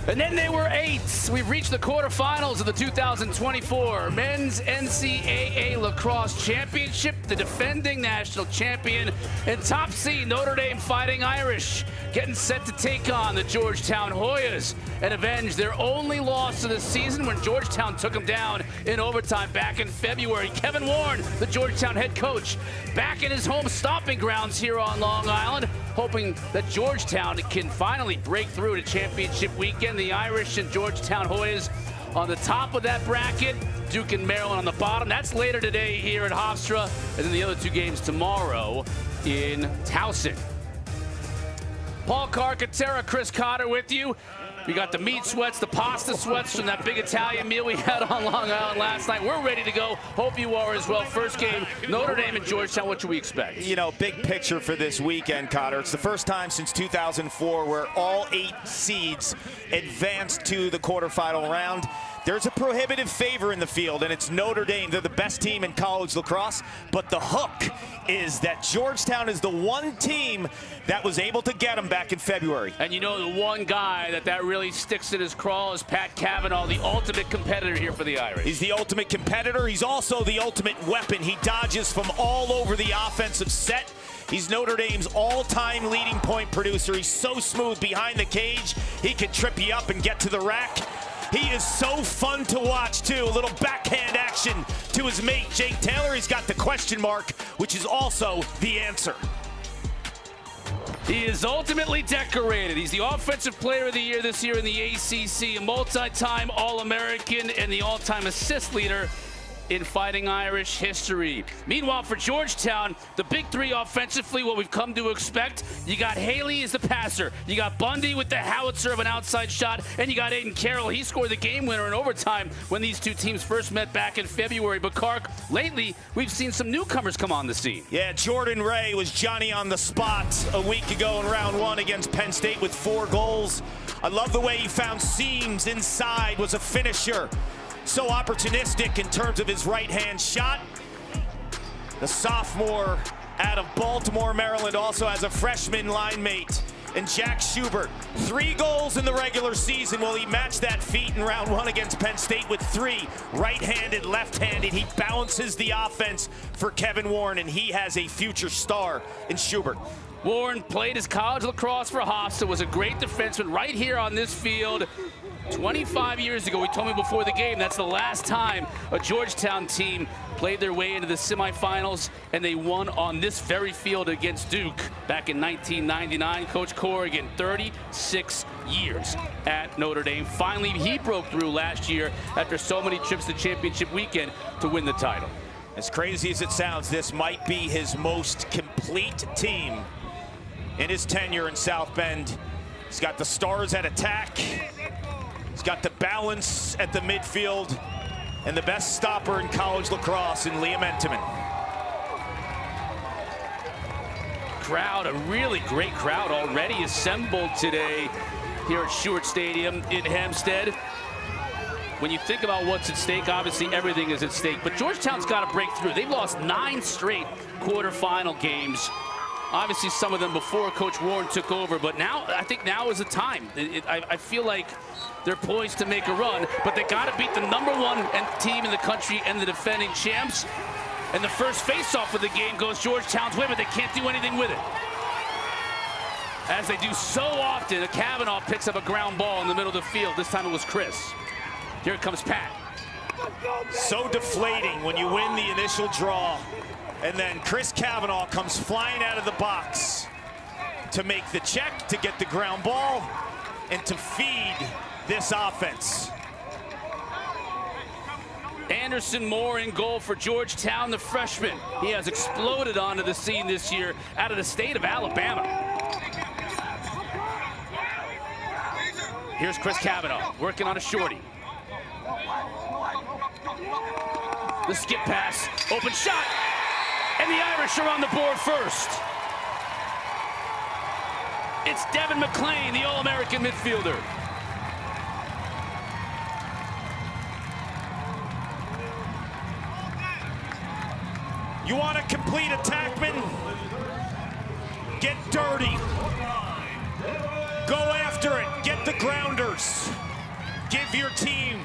And then they were 8. We've reached the quarterfinals of the 2024 Men's NCAA Lacrosse Championship. The defending national champion and top seed Notre Dame Fighting Irish getting set to take on the Georgetown Hoyas and avenge their only loss of the season when Georgetown took them down in overtime back in February. Kevin Warren, the Georgetown head coach, back in his home stomping grounds here on Long Island, hoping that Georgetown can finally break through to championship weekend. The Irish and Georgetown Hoyas on the top of that bracket, Duke and Maryland on the bottom. That's later today here at Hofstra, and then the other 2 games tomorrow in Towson. Paul Carcaterra, Chris Cotter with you. We got the meat sweats, the pasta sweats from that big Italian meal we had on Long Island last night. We're ready to go. Hope you are as well. First game, Notre Dame and Georgetown. What should we expect? You know, big picture for this weekend, Cotter. It's the first time since 2004 where all 8 seeds advanced to the quarterfinal round. There's a prohibitive favor in the field, and it's Notre Dame. They're the best team in college lacrosse, but the hook is that Georgetown is the one team that was able to get them back in February. And you know, the one guy that really sticks in his crawl is Pat Cavanaugh, the ultimate competitor here for the Irish. He's the ultimate competitor. He's also the ultimate weapon. He dodges from all over the offensive set. He's Notre Dame's all-time leading point producer. He's so smooth behind the cage, he can trip you up and get to the rack. He is so fun to watch, too. A little backhand action to his mate, Jake Taylor. He's got the question mark, which is also the answer. He is ultimately decorated. He's the Offensive Player of the Year this year in the ACC, a multi-time All-American, and the all-time assist leader in Fighting Irish history. Meanwhile, for Georgetown, the big 3 offensively, what we've come to expect. You got Haley as the passer. You got Bundy with the howitzer of an outside shot. And you got Aiden Carroll. He scored the game winner in overtime when these 2 teams first met back in February. But Kark, lately, we've seen some newcomers come on the scene. Yeah, Jordan Ray was Johnny on the spot a week ago in round 1 against Penn State with 4 goals. I love the way he found seams inside, was a finisher. So opportunistic in terms of his right-hand shot. The sophomore out of Baltimore, Maryland, also has a freshman line mate in Jack Schubert. 3 goals in the regular season. Well, he matched that feat in round 1 against Penn State with 3 right-handed, left-handed. He balances the offense for Kevin Warren, and he has a future star in Schubert. Warren played his college lacrosse for Hofstra, was a great defenseman right here on this field. 25 years ago, he told me before the game, that's the last time a Georgetown team played their way into the semifinals, and they won on this very field against Duke back in 1999. Coach Corrigan, 36 years at Notre Dame. Finally, he broke through last year after so many trips to championship weekend to win the title. As crazy as it sounds, this might be his most complete team in his tenure in South Bend. He's got the stars at attack. He's got the balance at the midfield, and the best stopper in college lacrosse in Liam Entenmann. Crowd, a really great crowd already assembled today here at Shuart Stadium in Hempstead. When you think about what's at stake, obviously everything is at stake, but Georgetown's got to break through. They've lost 9 straight quarterfinal games. Obviously some of them before Coach Warren took over, but now, I think now is the time. I feel like they're poised to make a run, but they got to beat the #1 team in the country and the defending champs. And the first face-off of the game goes Georgetown's way, but they can't do anything with it. As they do so often, Cavanaugh picks up a ground ball in the middle of the field. This time it was Chris. Here comes Pat. So deflating when you win the initial draw, and then Chris Cavanaugh comes flying out of the box to make the check, to get the ground ball, and to feed this offense. Anderson Moore in goal for Georgetown, the freshman. He has exploded onto the scene this year out of the state of Alabama. Here's Chris Cavanaugh working on a shorty. The skip pass, open shot, and the Irish are on the board first. It's Devin McClain, the All-American midfielder. You want a complete attackman? Get dirty. Go after it. Get the grounders. Give your team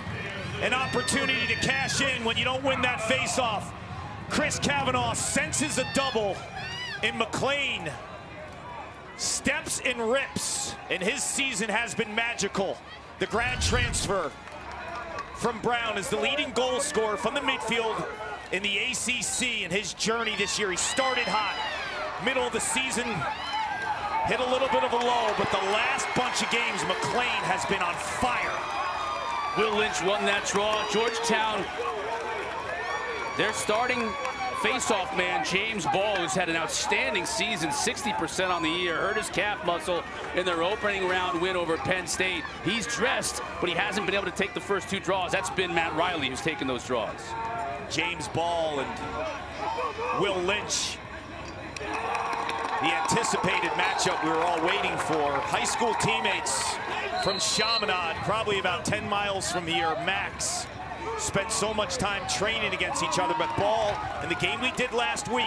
an opportunity to cash in when you don't win that face-off. Chris Kavanaugh senses a double in McLean. Steps and rips, and his season has been magical. The grad transfer from Brown is the leading goal scorer from the midfield in the ACC in his journey this year. He started hot, middle of the season, hit a little bit of a lull, but the last bunch of games, McLean has been on fire. Will Lynch won that draw. Georgetown, their starting face-off man, James Ball, who's had an outstanding season, 60% on the year, hurt his calf muscle in their opening round win over Penn State. He's dressed, but he hasn't been able to take the first two draws. That's been Matt Riley who's taken those draws. James Ball and Will Lynch. The anticipated matchup we were all waiting for. High school teammates from Chaminade, probably about 10 miles from here, Max. Spent so much time training against each other, but Ball, in the game we did last week,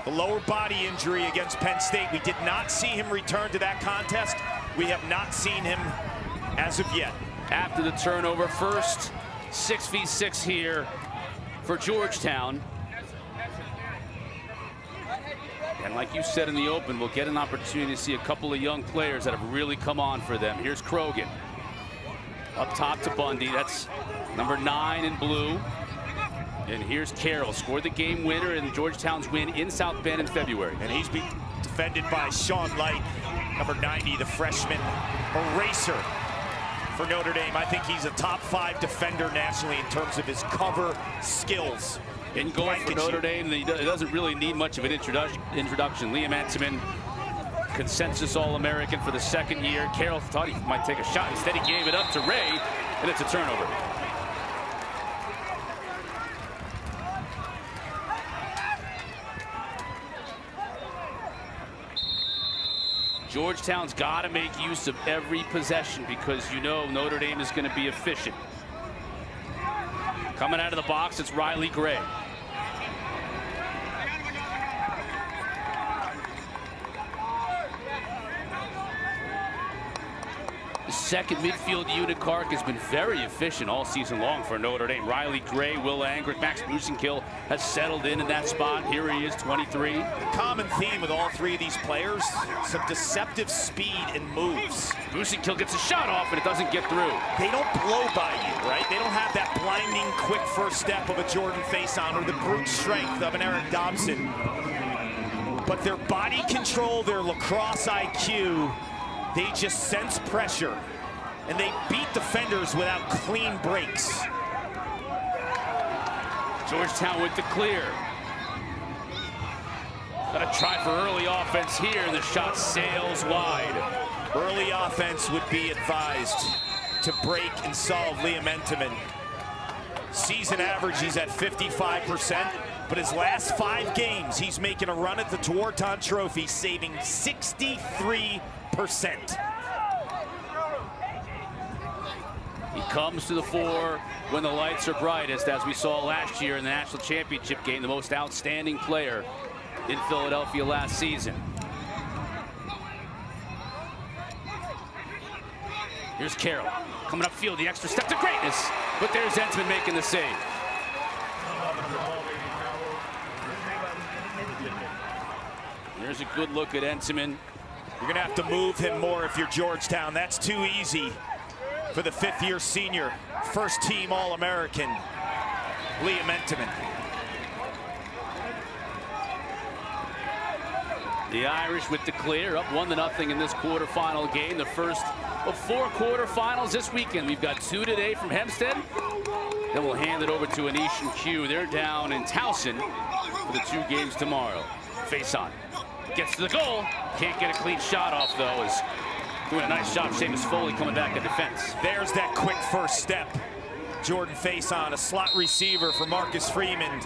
the lower body injury against Penn State, we did not see him return to that contest. We have not seen him as of yet. After the turnover, first 6v6 here for Georgetown. And like you said in the open, we'll get an opportunity to see a couple of young players that have really come on for them. Here's Krogan. Up top to Bundy, that's number 9 in blue. And here's Carroll, scored the game winner in Georgetown's win in South Bend in February. And he's being defended by Sean Light, number 90, the freshman eraser for Notre Dame. I think he's a top 5 defender nationally in terms of his cover skills. In goal for Notre Dame, it doesn't really need much of an introduction. Liam Entenmann, consensus All-American for the second year. Carroll thought he might take a shot. Instead, he gave it up to Ray, and it's a turnover. Georgetown's got to make use of every possession because you know Notre Dame is going to be efficient. Coming out of the box, it's Riley Gray. Second midfield unit, Carc, has been very efficient all season long for Notre Dame. Riley Gray, Will Angrick, Max Busenkill has settled in that spot. Here he is, 23. The common theme with all three of these players, some deceptive speed and moves. Busenkill gets a shot off, and it doesn't get through. They don't blow by you, right? They don't have that blinding, quick first step of a Jordan Faison or the brute strength of an Eric Dobson. But their body control, their lacrosse IQ, they just sense pressure. And they beat defenders without clean breaks. Georgetown with the clear. Gonna try for early offense here, and the shot sails wide. Early offense would be advised to break and solve Liam Entenmann. Season average, he's at 55%, but his last 5 games, he's making a run at the Tuorton Trophy, saving 63%. He comes to the fore when the lights are brightest, as we saw last year in the national championship game, the most outstanding player in Philadelphia last season. Here's Carroll coming upfield, the extra step to greatness, but there's Entenmann making the save. There's a good look at Entenmann. You're gonna have to move him more if you're Georgetown. That's too easy for the 5th-year senior, first-team All-American, Liam Entenmann. The Irish with the clear, up 1-0 in this quarterfinal game. The first of 4 quarterfinals this weekend. We've got 2 today from Hempstead. Then we'll hand it over to Anish and Q. They're down in Towson for the 2 games tomorrow. Face on. Gets to the goal. Can't get a clean shot off, though, as doing a nice job. Seamus Foley coming back in defense. There's that quick first step. Jordan Faison, a slot receiver for Marcus Freeman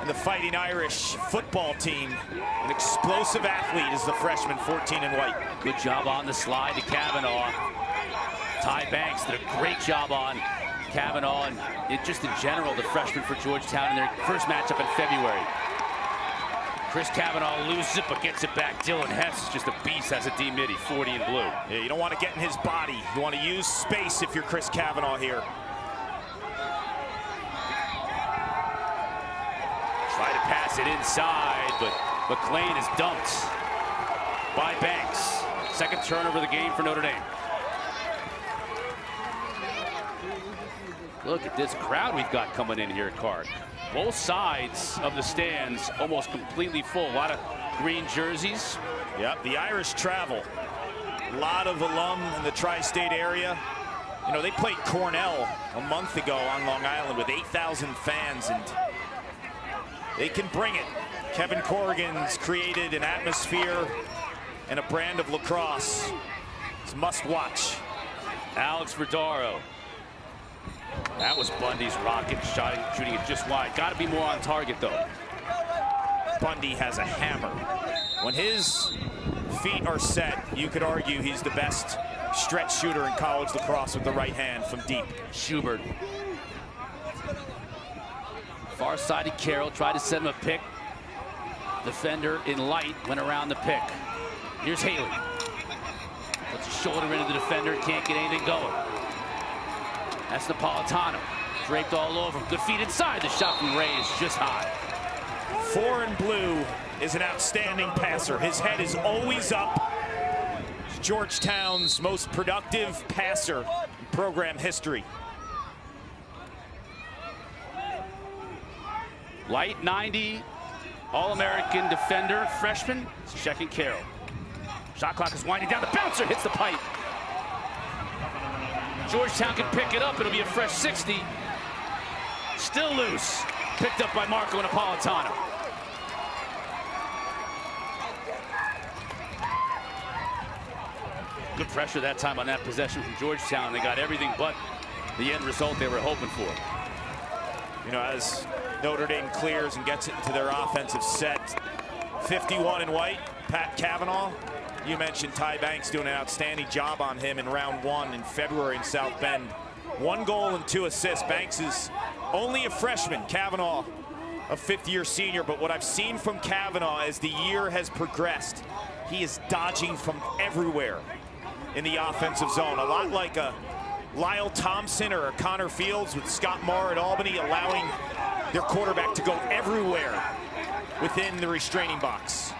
and the Fighting Irish football team. An explosive athlete is the freshman, 14 in white. Good job on the slide to Kavanaugh. Ty Banks did a great job on Kavanaugh, and just in general, the freshman for Georgetown in their first matchup in February. Chris Cavanaugh loses it, but gets it back. Dylan Hess is just a beast as a D-midi, 40 in blue. Yeah, you don't want to get in his body. You want to use space if you're Chris Cavanaugh here. Try to pass it inside, but McLean is dumped by Banks. Second turnover of the game for Notre Dame. Look at this crowd we've got coming in here at Carc. Both sides of the stands almost completely full. A lot of green jerseys. Yep, the Irish travel. A lot of alum in the tri-state area. You know, they played Cornell a month ago on Long Island with 8,000 fans, and they can bring it. Kevin Corrigan's created an atmosphere and a brand of lacrosse. It's must watch. Alex Verdaro. That was Bundy's rocket shot, shooting it just wide. Got to be more on target, though. Bundy has a hammer. When his feet are set, you could argue he's the best stretch shooter in college lacrosse with the right hand from deep. Schubert. Far side of Carroll, tried to send him a pick. Defender in light went around the pick. Here's Haley. Puts his shoulder into the defender, can't get anything going. That's Napolitano. Draped all over him. Good feet inside. The shot from Ray is just high. 4 in blue is an outstanding passer. His head is always up. He's Georgetown's most productive passer in program history. Light 90, All-American defender, freshman. It's checking Carroll. Shot clock is winding down. The bouncer hits the pipe. Georgetown can pick it up. It'll be a fresh 60. Still loose. Picked up by Marco Napolitano. Good pressure that time on that possession from Georgetown. They got everything but the end result they were hoping for. You know, as Notre Dame clears and gets it into their offensive set, 51 in white, Pat Cavanaugh. You mentioned Ty Banks doing an outstanding job on him in round 1 in February in South Bend. 1 goal and 2 assists. Banks is only a freshman. Cavanaugh, a 5th-year senior. But what I've seen from Cavanaugh as the year has progressed, he is dodging from everywhere in the offensive zone. A lot like a Lyle Thompson or a Connor Fields with Scott Marr at Albany, allowing their quarterback to go everywhere within the restraining box.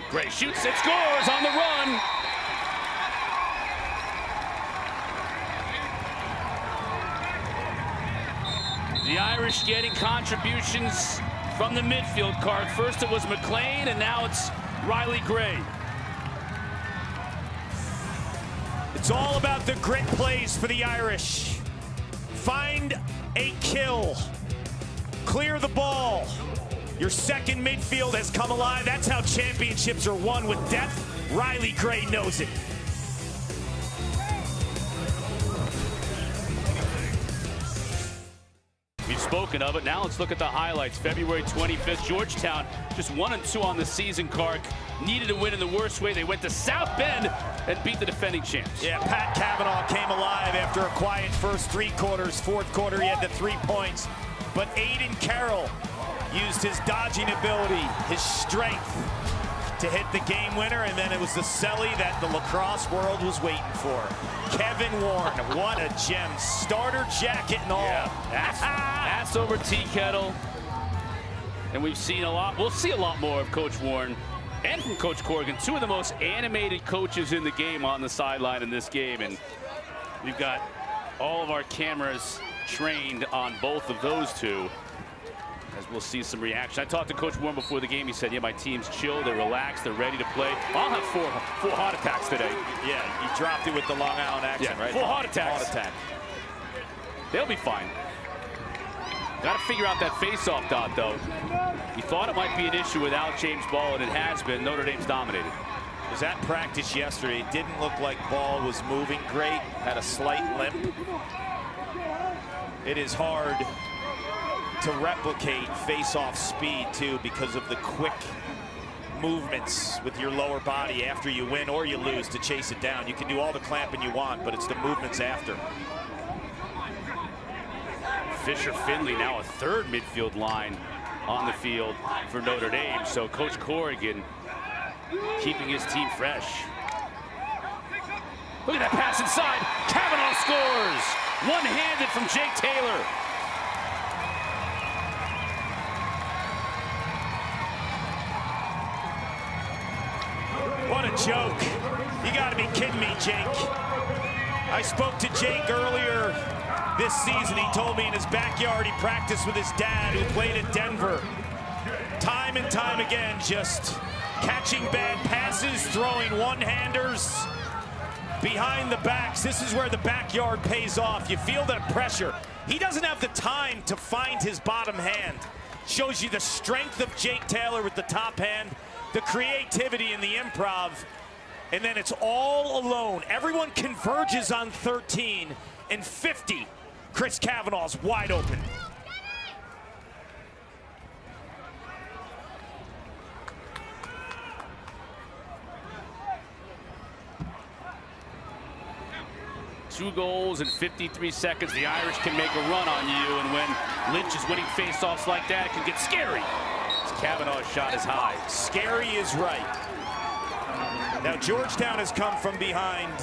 Gray shoots and scores on the run. The Irish getting contributions from the midfield card. First it was McLean, and now it's Riley Gray. It's all about the grit plays for the Irish. Find a kill. Clear the ball. Your second midfield has come alive. That's how championships are won, with depth. Riley Gray knows it. We've spoken of it. Now let's look at the highlights. February 25th, Georgetown just 1-2 on the season, Carc. Needed to win in the worst way. They went to South Bend and beat the defending champs. Yeah, Pat Cavanaugh came alive after a quiet first 3 quarters. 4th quarter, he had the 3 points. But Aiden Carroll used his dodging ability, his strength to hit the game winner, and then it was the celly that the lacrosse world was waiting for. Kevin Warren, what a gem. Starter jacket and all. Yeah, ass over tea kettle. And we've seen a lot. We'll see a lot more of Coach Warren and from Coach Corrigan, 2 of the most animated coaches in the game on the sideline in this game. And we've got all of our cameras trained on both of those 2. As we'll see some reaction. I talked to Coach Warren before the game. He said, yeah, my team's chill, they're relaxed, they're ready to play. I'll have four heart attacks today. Yeah, he dropped it with the Long Island accent, yeah, right? 4 heart attacks. Heart attack. They'll be fine. Got to figure out that face-off dot, though. You thought it might be an issue without James Ball, and it has been. Notre Dame's dominated. It was at practice yesterday. It didn't look like Ball was moving great, had a slight limp. It is hard to replicate face-off speed too, because of the quick movements with your lower body after you win or you lose to chase it down. You can do all the clamping you want, but it's the movements after. Fisher Finley now a 3rd midfield line on the field for Notre Dame. So Coach Corrigan keeping his team fresh. Look at that pass inside. Kavanaugh scores. One-handed from Jake Taylor. What a joke. You gotta be kidding me, Jake. I spoke to Jake earlier this season. He told me in his backyard he practiced with his dad who played at Denver. Time and time again, just catching bad passes, throwing one-handers behind the backs. This is where the backyard pays off. You feel that pressure. He doesn't have the time to find his bottom hand. Shows you the strength of Jake Taylor with the top hand, the creativity and the improv, and then it's all alone. Everyone converges on 13 and 50. Chris Kavanaugh's wide open. Two goals in 53 seconds. The Irish can make a run on you, and when Lynch is winning faceoffs like that, it can get scary. Kavanaugh's shot is high. Scary is right. Now Georgetown has come from behind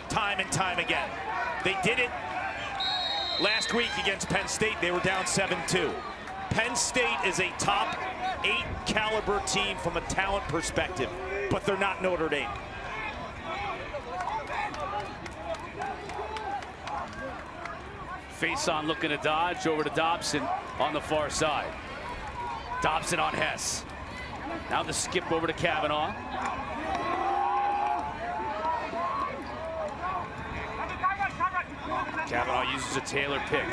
time and time again. They did it last week against Penn State. They were down 7-2. Penn State is a top 8 caliber team from a talent perspective, but they're not Notre Dame. Face on looking to dodge over to Dobson on the far side. Dobson on Hess. Now the skip over to Kavanaugh. Kavanaugh uses a Taylor pick.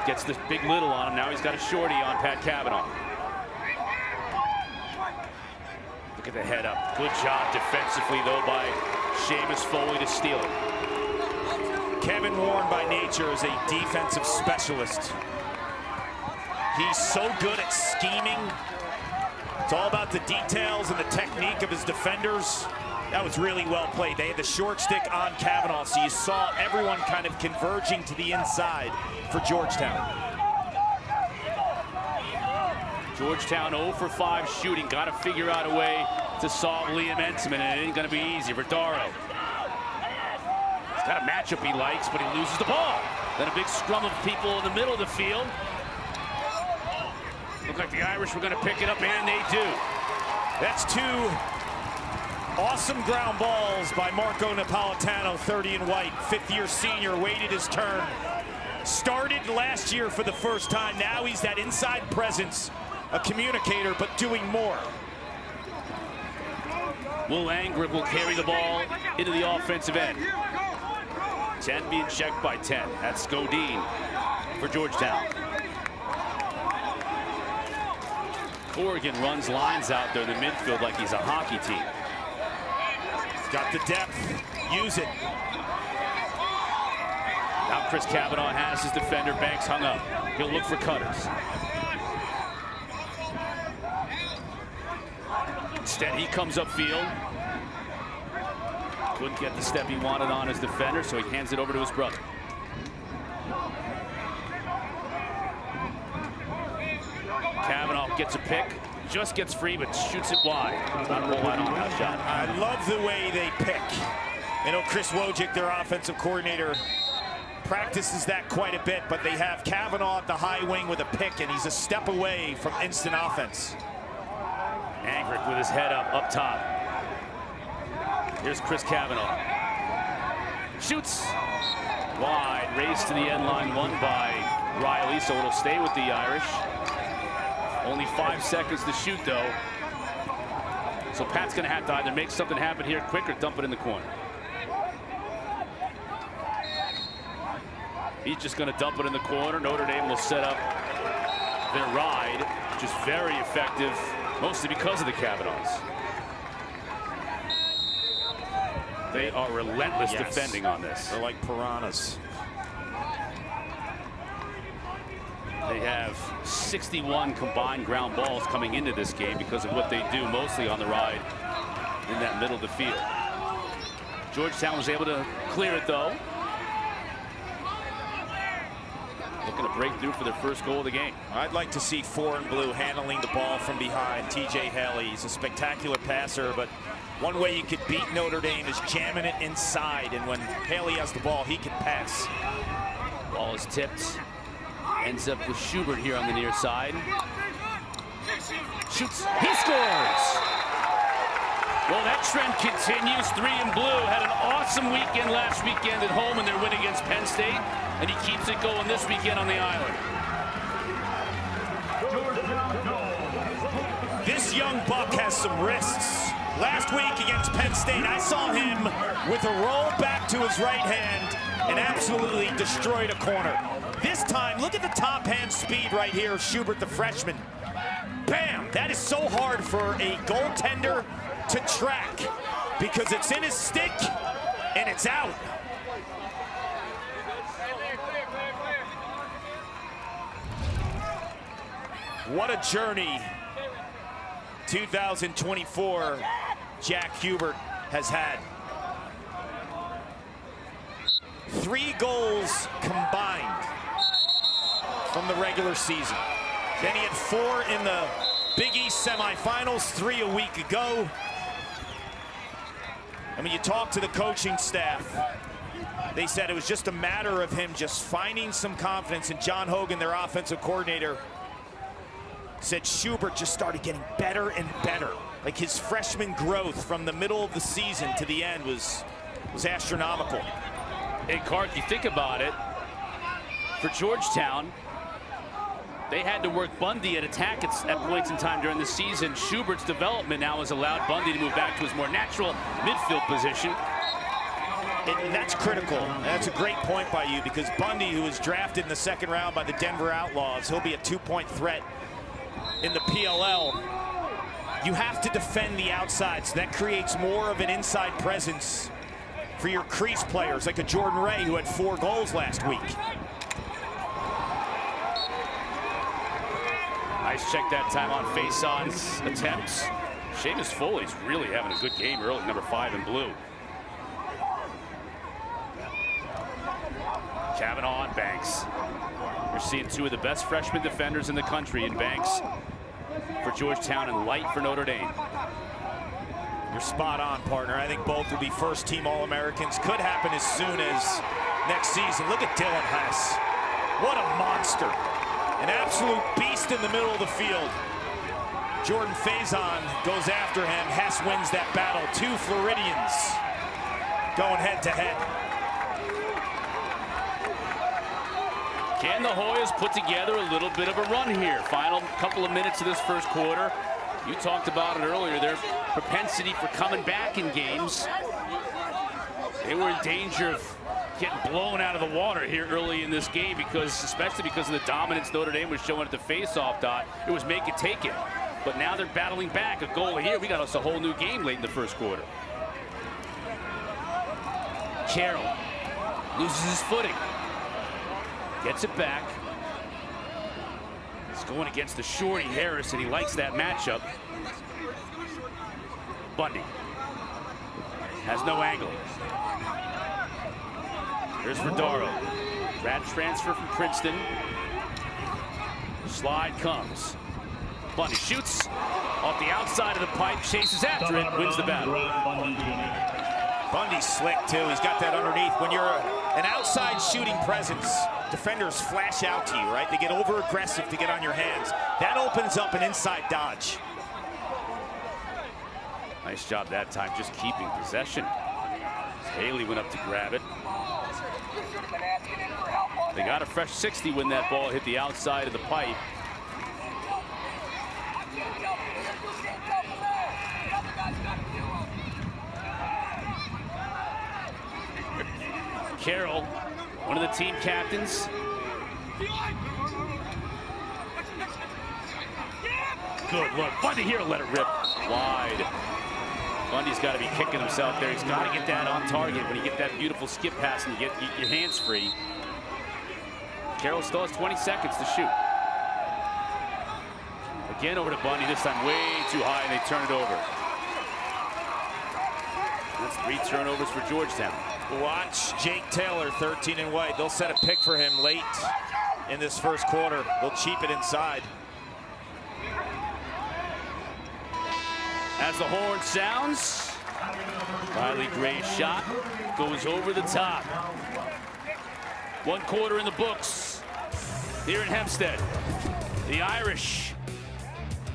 Gets this big little on him. Now he's got a shorty on Pat Kavanaugh. Look at the head up. Good job defensively, though, by Seamus Foley to steal it. Kevin Warren by nature is a defensive specialist. He's so good at scheming. It's all about the details and the technique of his defenders. That was really well played. They had the short stick on Kavanaugh, so you saw everyone kind of converging to the inside for Georgetown. Georgetown 0 for 5 shooting. Got to figure out a way to solve Liam Entenmann, and it ain't going to be easy. Verdaro. He's got a matchup he likes, but he loses the ball. Then a big scrum of people in the middle of the field. Looked like the Irish were going to pick it up, and they do. That's 2 awesome ground balls by Marco Napolitano, 30 and white. 5th-year senior, waited his turn. Started last year for the first time. Now he's that inside presence, a communicator, but doing more. Will Angrick will carry the ball into the offensive end. 10 being checked by 10. That's Godin for Georgetown. Corrigan runs lines out there in the midfield like he's a hockey team. Got the depth, use it. Now Chris Kavanaugh has his defender. Banks hung up. He'll look for cutters. Instead, he comes upfield. Couldn't get the step he wanted on his defender, so he hands it over to his brother. Kavanaugh gets a pick, just gets free, but shoots it wide. Not a roll out on that shot. I love the way they pick. You know, Chris Wojcik, their offensive coordinator, practices that quite a bit, but they have Kavanaugh at the high wing with a pick, and he's a step away from instant offense. Angrick with his head up top. Here's Chris Kavanaugh. Shoots wide, race to the end line, won by Riley, so it'll stay with the Irish. Only 5 seconds to shoot, though. So Pat's going to have to either make something happen here quick or dump it in the corner. He's just going to dump it in the corner. Notre Dame will set up their ride, which is very effective, mostly because of the Kavanaughs. They are relentless defending on this. They're like piranhas. They have 61 combined ground balls coming into this game because of what they do mostly on the ride in that middle of the field. Georgetown was able to clear it, though. looking to break through for their first goal of the game. I'd like to see 4 in blue handling the ball from behind. TJ Haley, he's a spectacular passer, but one way you could beat Notre Dame is jamming it inside, and when Haley has the ball, he can pass. Ball is tipped. Ends up with Shuart here on the near side. Shoots. He scores! Well, that trend continues. 3 in blue. Had an awesome weekend last weekend at home in their win against Penn State, and he keeps it going this weekend on the island. This young buck has some wrists. Last week against Penn State, I saw him with a roll back to his right hand and absolutely destroyed a corner. This time, look at the top hand speed right here of Shuart, the freshman. Bam! That is so hard for a goaltender to track because it's in his stick and it's out. What a journey 2024 Jack Hubert has had. 3 goals combined from the regular season. Then he had 4 in the Big East semifinals, 3 a week ago. I mean, you talk to the coaching staff, they said it was just a matter of him just finding some confidence, and John Hogan, their offensive coordinator, said Shuart just started getting better and better. Like his freshman growth from the middle of the season to the end was astronomical. Hey, Clark, you think about it, for Georgetown, they had to work Bundy at attack at points in time during the season. Schubert's development now has allowed Bundy to move back to his more natural midfield position. And that's critical. That's a great point by you, because Bundy, who was drafted in the 2nd round by the Denver Outlaws, he'll be a 2-point threat in the PLL. You have to defend the outside, so that creates more of an inside presence for your crease players, like a Jordan Ray, who had 4 goals last week. Nice check that time on face-ons attempts. Seamus Foley's really having a good game early, number 5 in blue. Kavanaugh and Banks. You're seeing 2 of the best freshman defenders in the country in Banks for Georgetown and Light for Notre Dame. You're spot on, partner. I think both will be first-team All-Americans. Could happen as soon as next season. Look at Dylan Hess. What a monster. An absolute beast in the middle of the field. Jordan Faison goes after him. Hess wins that battle. 2 Floridians going head-to-head. Can the Hoyas put together a little bit of a run here? Final couple of minutes of this first quarter. You talked about it earlier, their propensity for coming back in games. They were in danger of getting blown out of the water here early in this game, especially because of the dominance Notre Dame was showing at the face-off dot. It was make it, take it. But now they're battling back. A goal here, we got us a whole new game late in the first quarter. Carroll loses his footing. Gets it back. He's going against the Shorty Harris, and he likes that matchup. Bundy has no angle. Here's Verdaro. Grad transfer from Princeton. Slide comes. Bundy shoots off the outside of the pipe, chases after it, wins the battle. Bundy's slick too. He's got that underneath. When you're an outside shooting presence, defenders flash out to you, right? They get over aggressive to get on your hands. That opens up an inside dodge. Nice job that time, just keeping possession. Haley went up to grab it. They got a fresh 60 when that ball hit the outside of the pipe. Carroll, one of the team captains. Good look. Bundy here, let it rip wide. Bundy's got to be kicking himself there. He's got to get that on target when you get that beautiful skip pass and you get your hands free. Carroll still has 20 seconds to shoot. Again over to Bundy, this time way too high, and they turn it over. That's 3 turnovers for Georgetown. Watch Jake Taylor, 13 and white. They'll set a pick for him late in this first quarter. They'll cheap it inside. As the horn sounds, Riley Gray's shot goes over the top. 1 quarter in the books here in Hempstead. The Irish,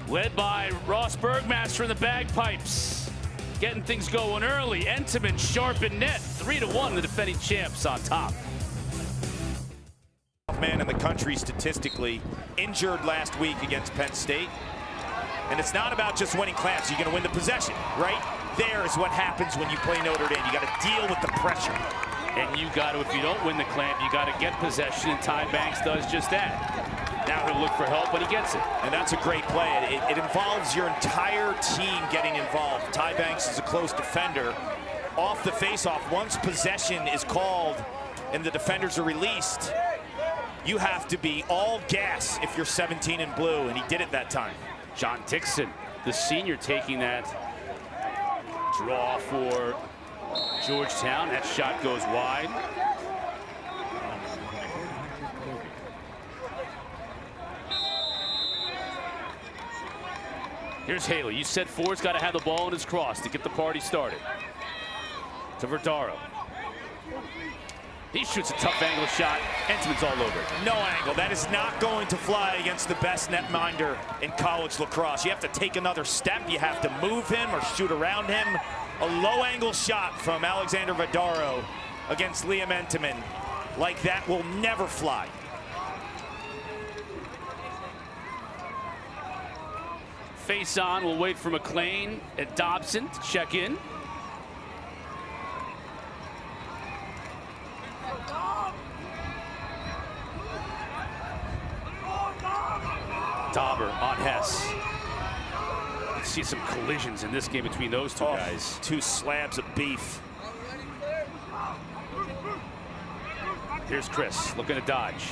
led by Ross Bergmaster in the bagpipes, getting things going early. Entenmann sharp in net, 3-1, the defending champs on top. Man in the country statistically, injured last week against Penn State. And it's not about just winning clamps. You're going to win the possession, right? There is what happens when you play Notre Dame. You got to deal with the pressure. And you got to, if you don't win the clamp, you got to get possession, and Ty Banks does just that. Now he'll look for help, but he gets it. And that's a great play. It involves your entire team getting involved. Ty Banks is a close defender. Off the face-off, once possession is called and the defenders are released, you have to be all gas if you're 17 in blue, and he did it that time. John Dixon, the senior, taking that draw for Georgetown. That shot goes wide. Here's Haley. You said Ford's got to have the ball in his cross to get the party started. To Verdaro. He shoots a tough angle shot. Entenmann's all over it. No angle. That is not going to fly against the best netminder in college lacrosse. You have to take another step. You have to move him or shoot around him. A low angle shot from Alexander Verdaro against Liam Entenmann like that will never fly. Face on. We'll wait for McLean and Dobson to check in. Dauber on Hess. You see some collisions in this game between those two guys. 2 slabs of beef. Here's Chris looking to dodge.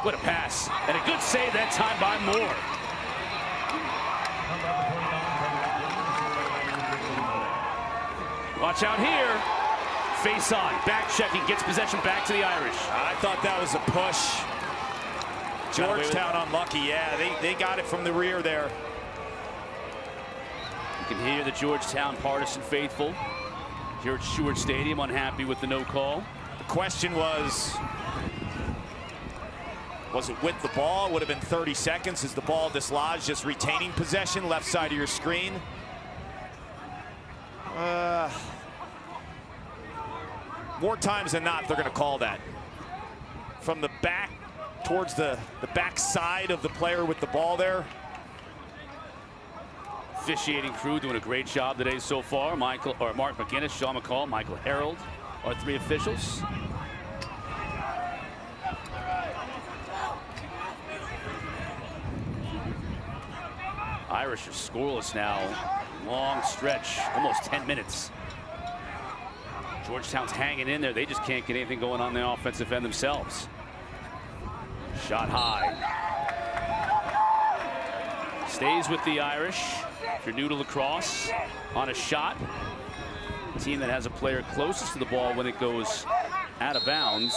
What a pass. And a good save that time by Moore. Watch out here. Face on. Back checking. Gets possession back to the Irish. I thought that was a push. Georgetown unlucky. Yeah, they got it from the rear there. You can hear the Georgetown partisan faithful here at Shuart Stadium unhappy with the no call. The question was it with the ball? Would have been 30 seconds. Is the ball dislodged, just retaining possession, left side of your screen? More times than not, they're going to call that. From the back towards the back side of the player with the ball there. Officiating crew doing a great job today so far. Mark McGinnis, Sean McCall, Michael Harold are 3 officials. Irish are scoreless now. Long stretch, almost 10 minutes. Georgetown's hanging in there. They just can't get anything going on the offensive end themselves. Shot high. Stays with the Irish. If you're new to lacrosse, on a shot. Team that has a player closest to the ball when it goes out of bounds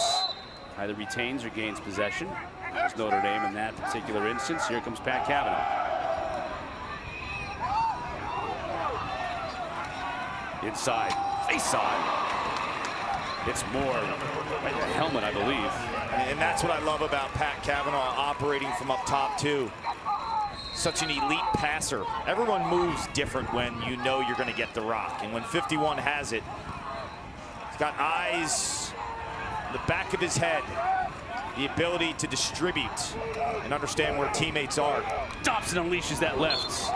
either retains or gains possession. There's Notre Dame in that particular instance. Here comes Pat Cavanaugh. Inside, face on. It's Moore right in the helmet, I believe. And that's what I love about Pat Cavanaugh operating from up top too. Such an elite passer. Everyone moves different when you know you're going to get the rock. And when 51 has it, he's got eyes in the back of his head. The ability to distribute and understand where teammates are. Dobson unleashes that left.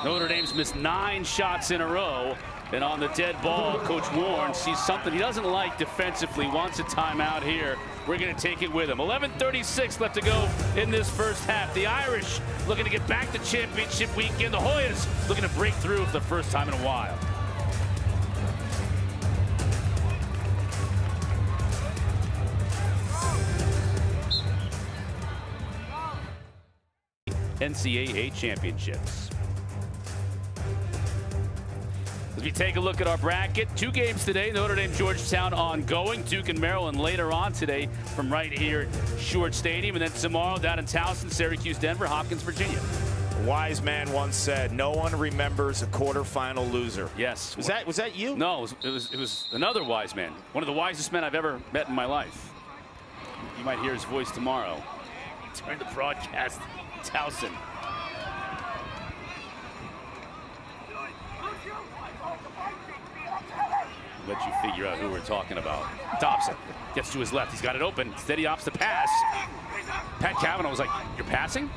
Notre Dame's missed 9 shots in a row. And on the dead ball, Coach Warren sees something he doesn't like defensively, wants a timeout here. We're going to take it with him. 11:36 left to go in this first half. The Irish looking to get back to championship weekend. The Hoyas looking to break through for the first time in a while. NCAA championships. As we take a look at our bracket, 2 games today. Notre Dame, Georgetown ongoing. Duke and Maryland later on today from right here at Shuart Stadium. And then tomorrow down in Towson, Syracuse, Denver, Hopkins, Virginia. A wise man once said, no one remembers a quarterfinal loser. Yes. Was that you? No, it was another wise man. One of the wisest men I've ever met in my life. You might hear his voice tomorrow. Turn the broadcast, Towson. Let you figure out who we're talking about. Dobson gets to his left. He's got it open. Instead, he opts the pass. Pat Cavanaugh was like, "You're passing?"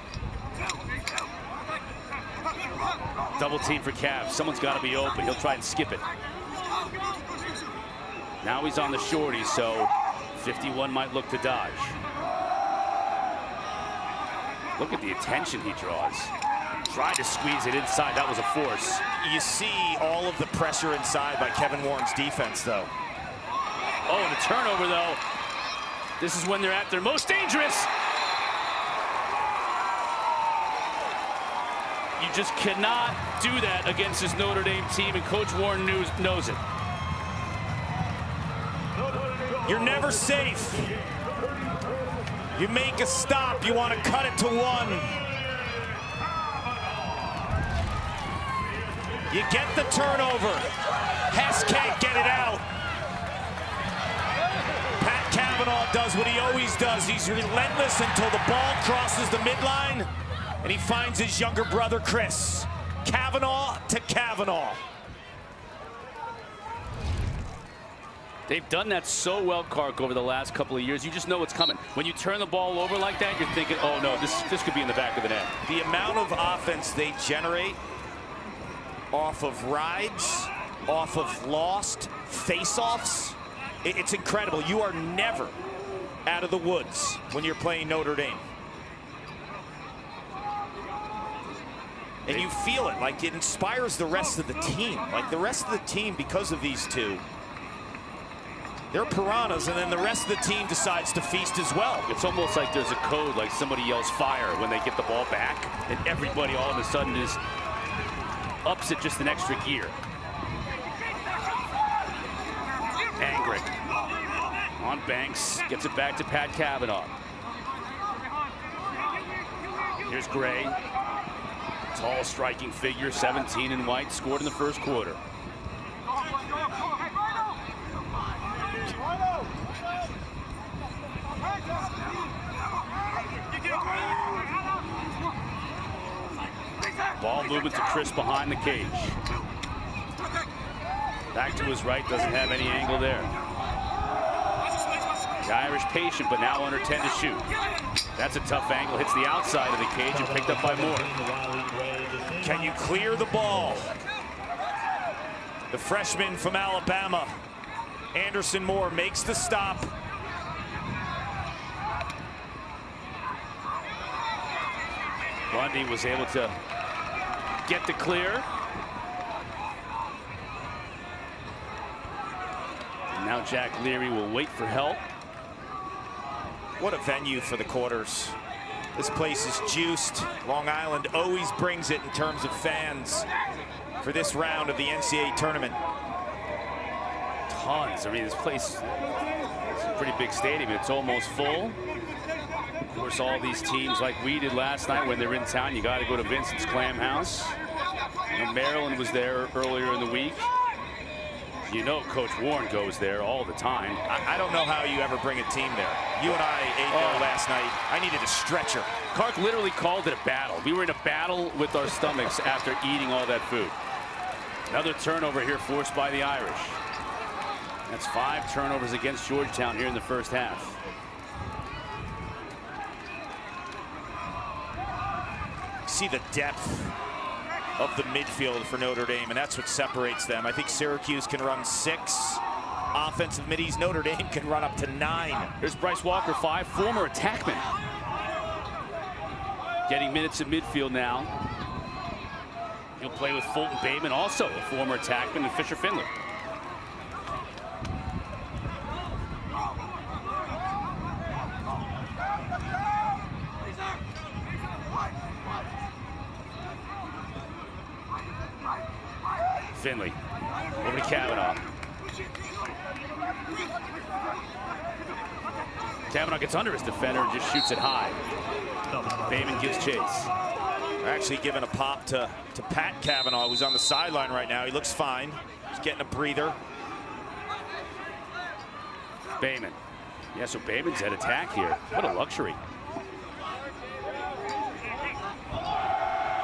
Double team for Cav. Someone's got to be open. He'll try and skip it. Now he's on the shorty, so 51 might look to dodge. Look at the attention he draws. Tried to squeeze it inside. That was a force. You see all of the pressure inside by Kevin Warren's defense, though. Oh, and a turnover, though. This is when they're at their most dangerous. You just cannot do that against this Notre Dame team, and Coach Warren knows it. You're never safe. You make a stop, you want to cut it to 1. You get the turnover. Hess can't get it out. Pat Cavanaugh does what he always does. He's relentless until the ball crosses the midline, and he finds his younger brother, Chris. Cavanaugh to Cavanaugh. They've done that so well, Kark, over the last couple of years. You just know what's coming. When you turn the ball over like that, you're thinking, oh, no, this could be in the back of the net. The amount of offense they generate off of rides, off of lost face-offs, it's incredible. You are never out of the woods when you're playing Notre Dame. And you feel it, like it inspires the rest of the team. Like the rest of the team, because of these two, they're piranhas, and then the rest of the team decides to feast as well. It's almost like there's a code, like somebody yells fire when they get the ball back, and everybody all of a sudden ups it just an extra gear. Angrick on Banks, gets it back to Pat Cavanaugh. Here's Gray. Tall striking figure, 17 in white, scored in the first quarter. Ball movement to Chris behind the cage. Back to his right, doesn't have any angle there. The Irish patient, but now under 10 to shoot. That's a tough angle, hits the outside of the cage and picked up by Moore. Can you clear the ball? The freshman from Alabama, Anderson Moore, makes the stop. Bundy was able to get the clear. And now Jack Leary will wait for help. What a venue for the quarters. This place is juiced. Long Island always brings it in terms of fans for this round of the NCAA tournament. Tons. I mean, this place is a pretty big stadium. It's almost full. Of course, all these teams, like we did last night when they're in town, you got to go to Vincent's Clam House. You know, Maryland was there earlier in the week. You know Coach Warren goes there all the time. I don't know how you ever bring a team there. You and I ate there last night. I needed a stretcher. Kark literally called it a battle. We were in a battle with our stomachs after eating all that food. Another turnover here forced by the Irish. That's 5 turnovers against Georgetown here in the first half. See the depth of the midfield for Notre Dame, and that's what separates them. I think Syracuse can run 6 offensive middies. Notre Dame can run up to 9. Here's Bryce Walker, 5, former attackman. Getting minutes at midfield now. He'll play with Fulton Bateman, also a former attackman, and Fisher Finley. Finley Over to Kavanaugh. Kavanaugh gets under his defender and just shoots it high. Bayman gives chase. They're actually giving a pop to Pat Kavanaugh, who's on the sideline right now. He looks fine. He's getting a breather. Bayman. Yeah, so Bayman's at attack here. What a luxury.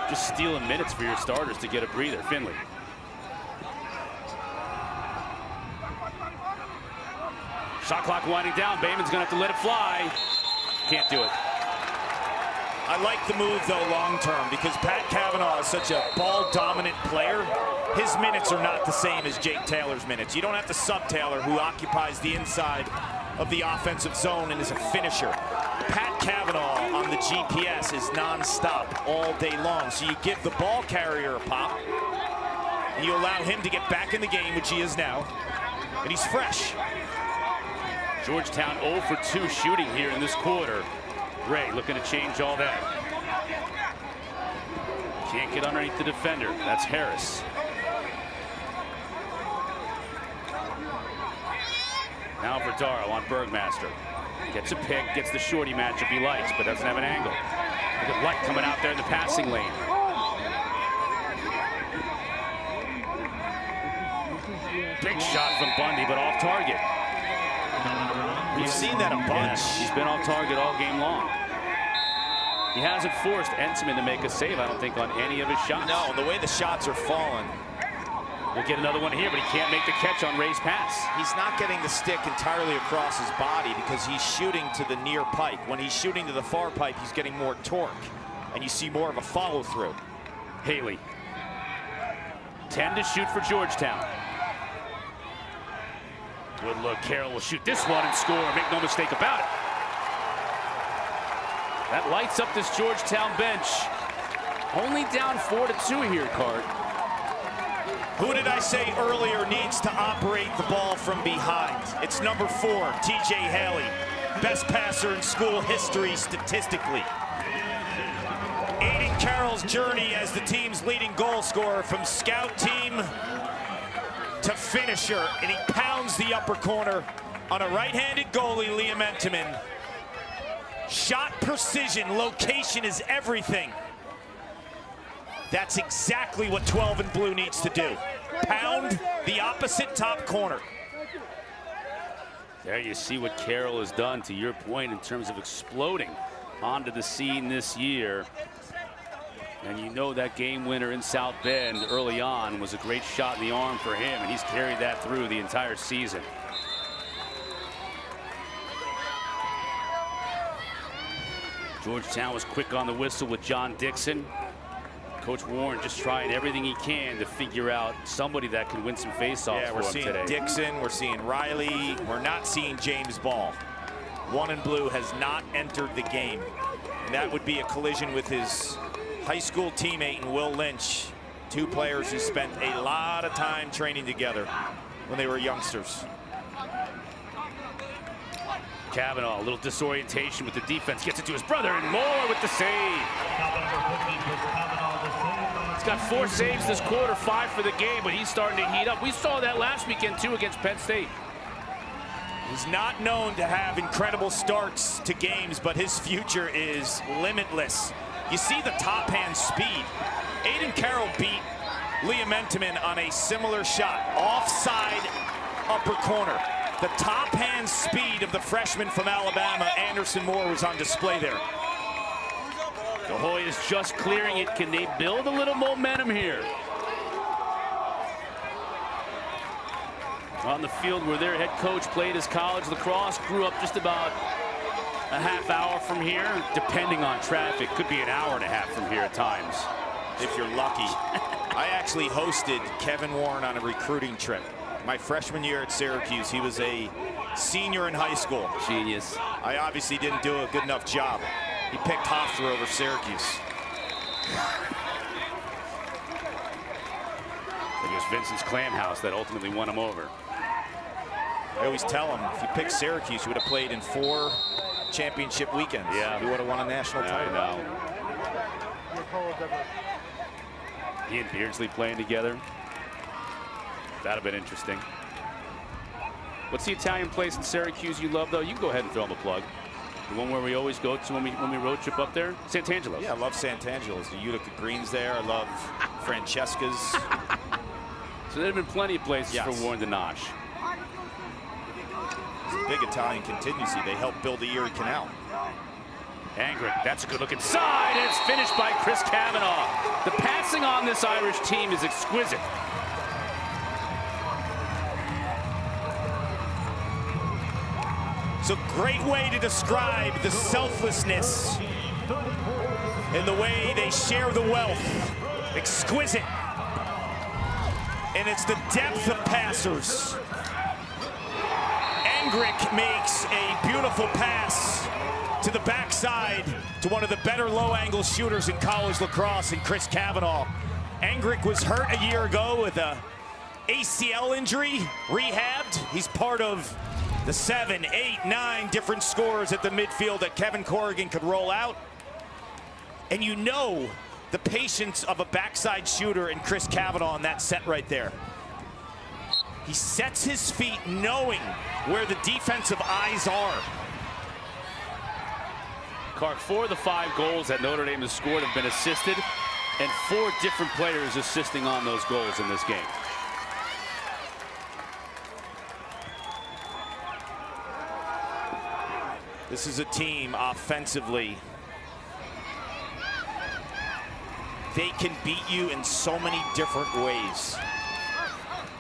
Just stealing minutes for your starters to get a breather. Finley. Shot clock winding down. Bayman's gonna have to let it fly. Can't do it. I like the move, though, long term, because Pat Kavanaugh is such a ball-dominant player. His minutes are not the same as Jake Taylor's minutes. You don't have to sub Taylor, who occupies the inside of the offensive zone and is a finisher. Pat Kavanaugh on the GPS is non-stop all day long. So you give the ball carrier a pop, and you allow him to get back in the game, which he is now, and he's fresh. Georgetown 0 for 2 shooting here in this quarter. Ray looking to change all that. Can't get underneath the defender. That's Harris. Now for Darrow on Bergmaster. Gets a pick, gets the shorty matchup he likes, but doesn't have an angle. Look at White coming out there in the passing lane. Big shot from Bundy, but off target. We've seen that a bunch. Yeah, he's been off target all game long. He hasn't forced Enseman to make a save, I don't think, on any of his shots. No, the way the shots are falling. We'll get another one here, but he can't make the catch on Ray's pass. He's not getting the stick entirely across his body because he's shooting to the near pipe. When he's shooting to the far pipe, he's getting more torque, and you see more of a follow-through. Haley. 10 to shoot for Georgetown. Good look. Carroll will shoot this one and score. Make no mistake about it. That lights up this Georgetown bench. Only down 4 to 2 here, Cart. Who did I say earlier needs to operate the ball from behind? It's number 4, TJ Haley. Best passer in school history statistically. Aiden Carroll's journey as the team's leading goal scorer from scout team to finisher, and he pounds the upper corner on a right-handed goalie, Liam Enteman. Shot precision, location is everything. That's exactly what 12 and blue needs to do. Pound the opposite top corner. There you see what Carroll has done, to your point, in terms of exploding onto the scene this year. And you know that game winner in South Bend early on was a great shot in the arm for him, and he's carried that through the entire season. Georgetown was quick on the whistle with John Dixon. Coach Warren just trying everything he can to figure out somebody that can win some faceoffs for him today. We're seeing Dixon, we're seeing Riley, we're not seeing James Ball. 1 and blue has not entered the game. And that would be a collision with his high school teammate in Will Lynch. 2 players who spent a lot of time training together when they were youngsters. Kavanaugh, a little disorientation with the defense, gets it to his brother, and Moore with the save. He's got 4 saves this quarter, 5 for the game, but he's starting to heat up. We saw that last weekend, too, against Penn State. He's not known to have incredible starts to games, but his future is limitless. You see the top hand speed. Aiden Carroll beat Liam Enteman on a similar shot. Offside upper corner. The top hand speed of the freshman from Alabama, Anderson Moore, was on display there. De Hoy is just clearing it. Can they build a little momentum here? On the field where their head coach played his college lacrosse, grew up just about a half hour from here, depending on traffic. Could be an hour and a half from here at times. If you're lucky. I actually hosted Kevin Warren on a recruiting trip. My freshman year at Syracuse, he was a senior in high school. Genius. I obviously didn't do a good enough job. He picked Hofstra over Syracuse. It was Vincent's Clam House that ultimately won him over. I always tell him, if you picked Syracuse, you would have played in 4 championship weekends. Yeah. You would have won a national title. I know. He and Beardsley playing together. That'd have been interesting. What's the Italian place in Syracuse you love, though? You can go ahead and throw them a plug. The one where we always go to when we road trip up there? Sant'Angelo. Yeah, I love Sant'Angelo's. The Utica Greens there. I love Francesca's. So there have been plenty of places for Warren Denosh. It's a big Italian contingency. They helped build the Erie Canal. Angrick, that's a good looking side, and it's finished by Chris Kavanaugh. The passing on this Irish team is exquisite. It's a great way to describe the selflessness in the way they share the wealth. Exquisite. And it's the depth of passers. Angrick makes a beautiful pass to the backside to one of the better low-angle shooters in college lacrosse, and Chris Kavanaugh. Angrick was hurt a year ago with a ACL injury, rehabbed. He's part of the 7, 8, 9 different scores at the midfield that Kevin Corrigan could roll out. And you know the patience of a backside shooter in Chris Kavanaugh in that set right there. He sets his feet knowing where the defensive eyes are. Clark, 4 of the 5 goals that Notre Dame has scored have been assisted, and 4 different players assisting on those goals in this game. This is a team offensively. They can beat you in so many different ways.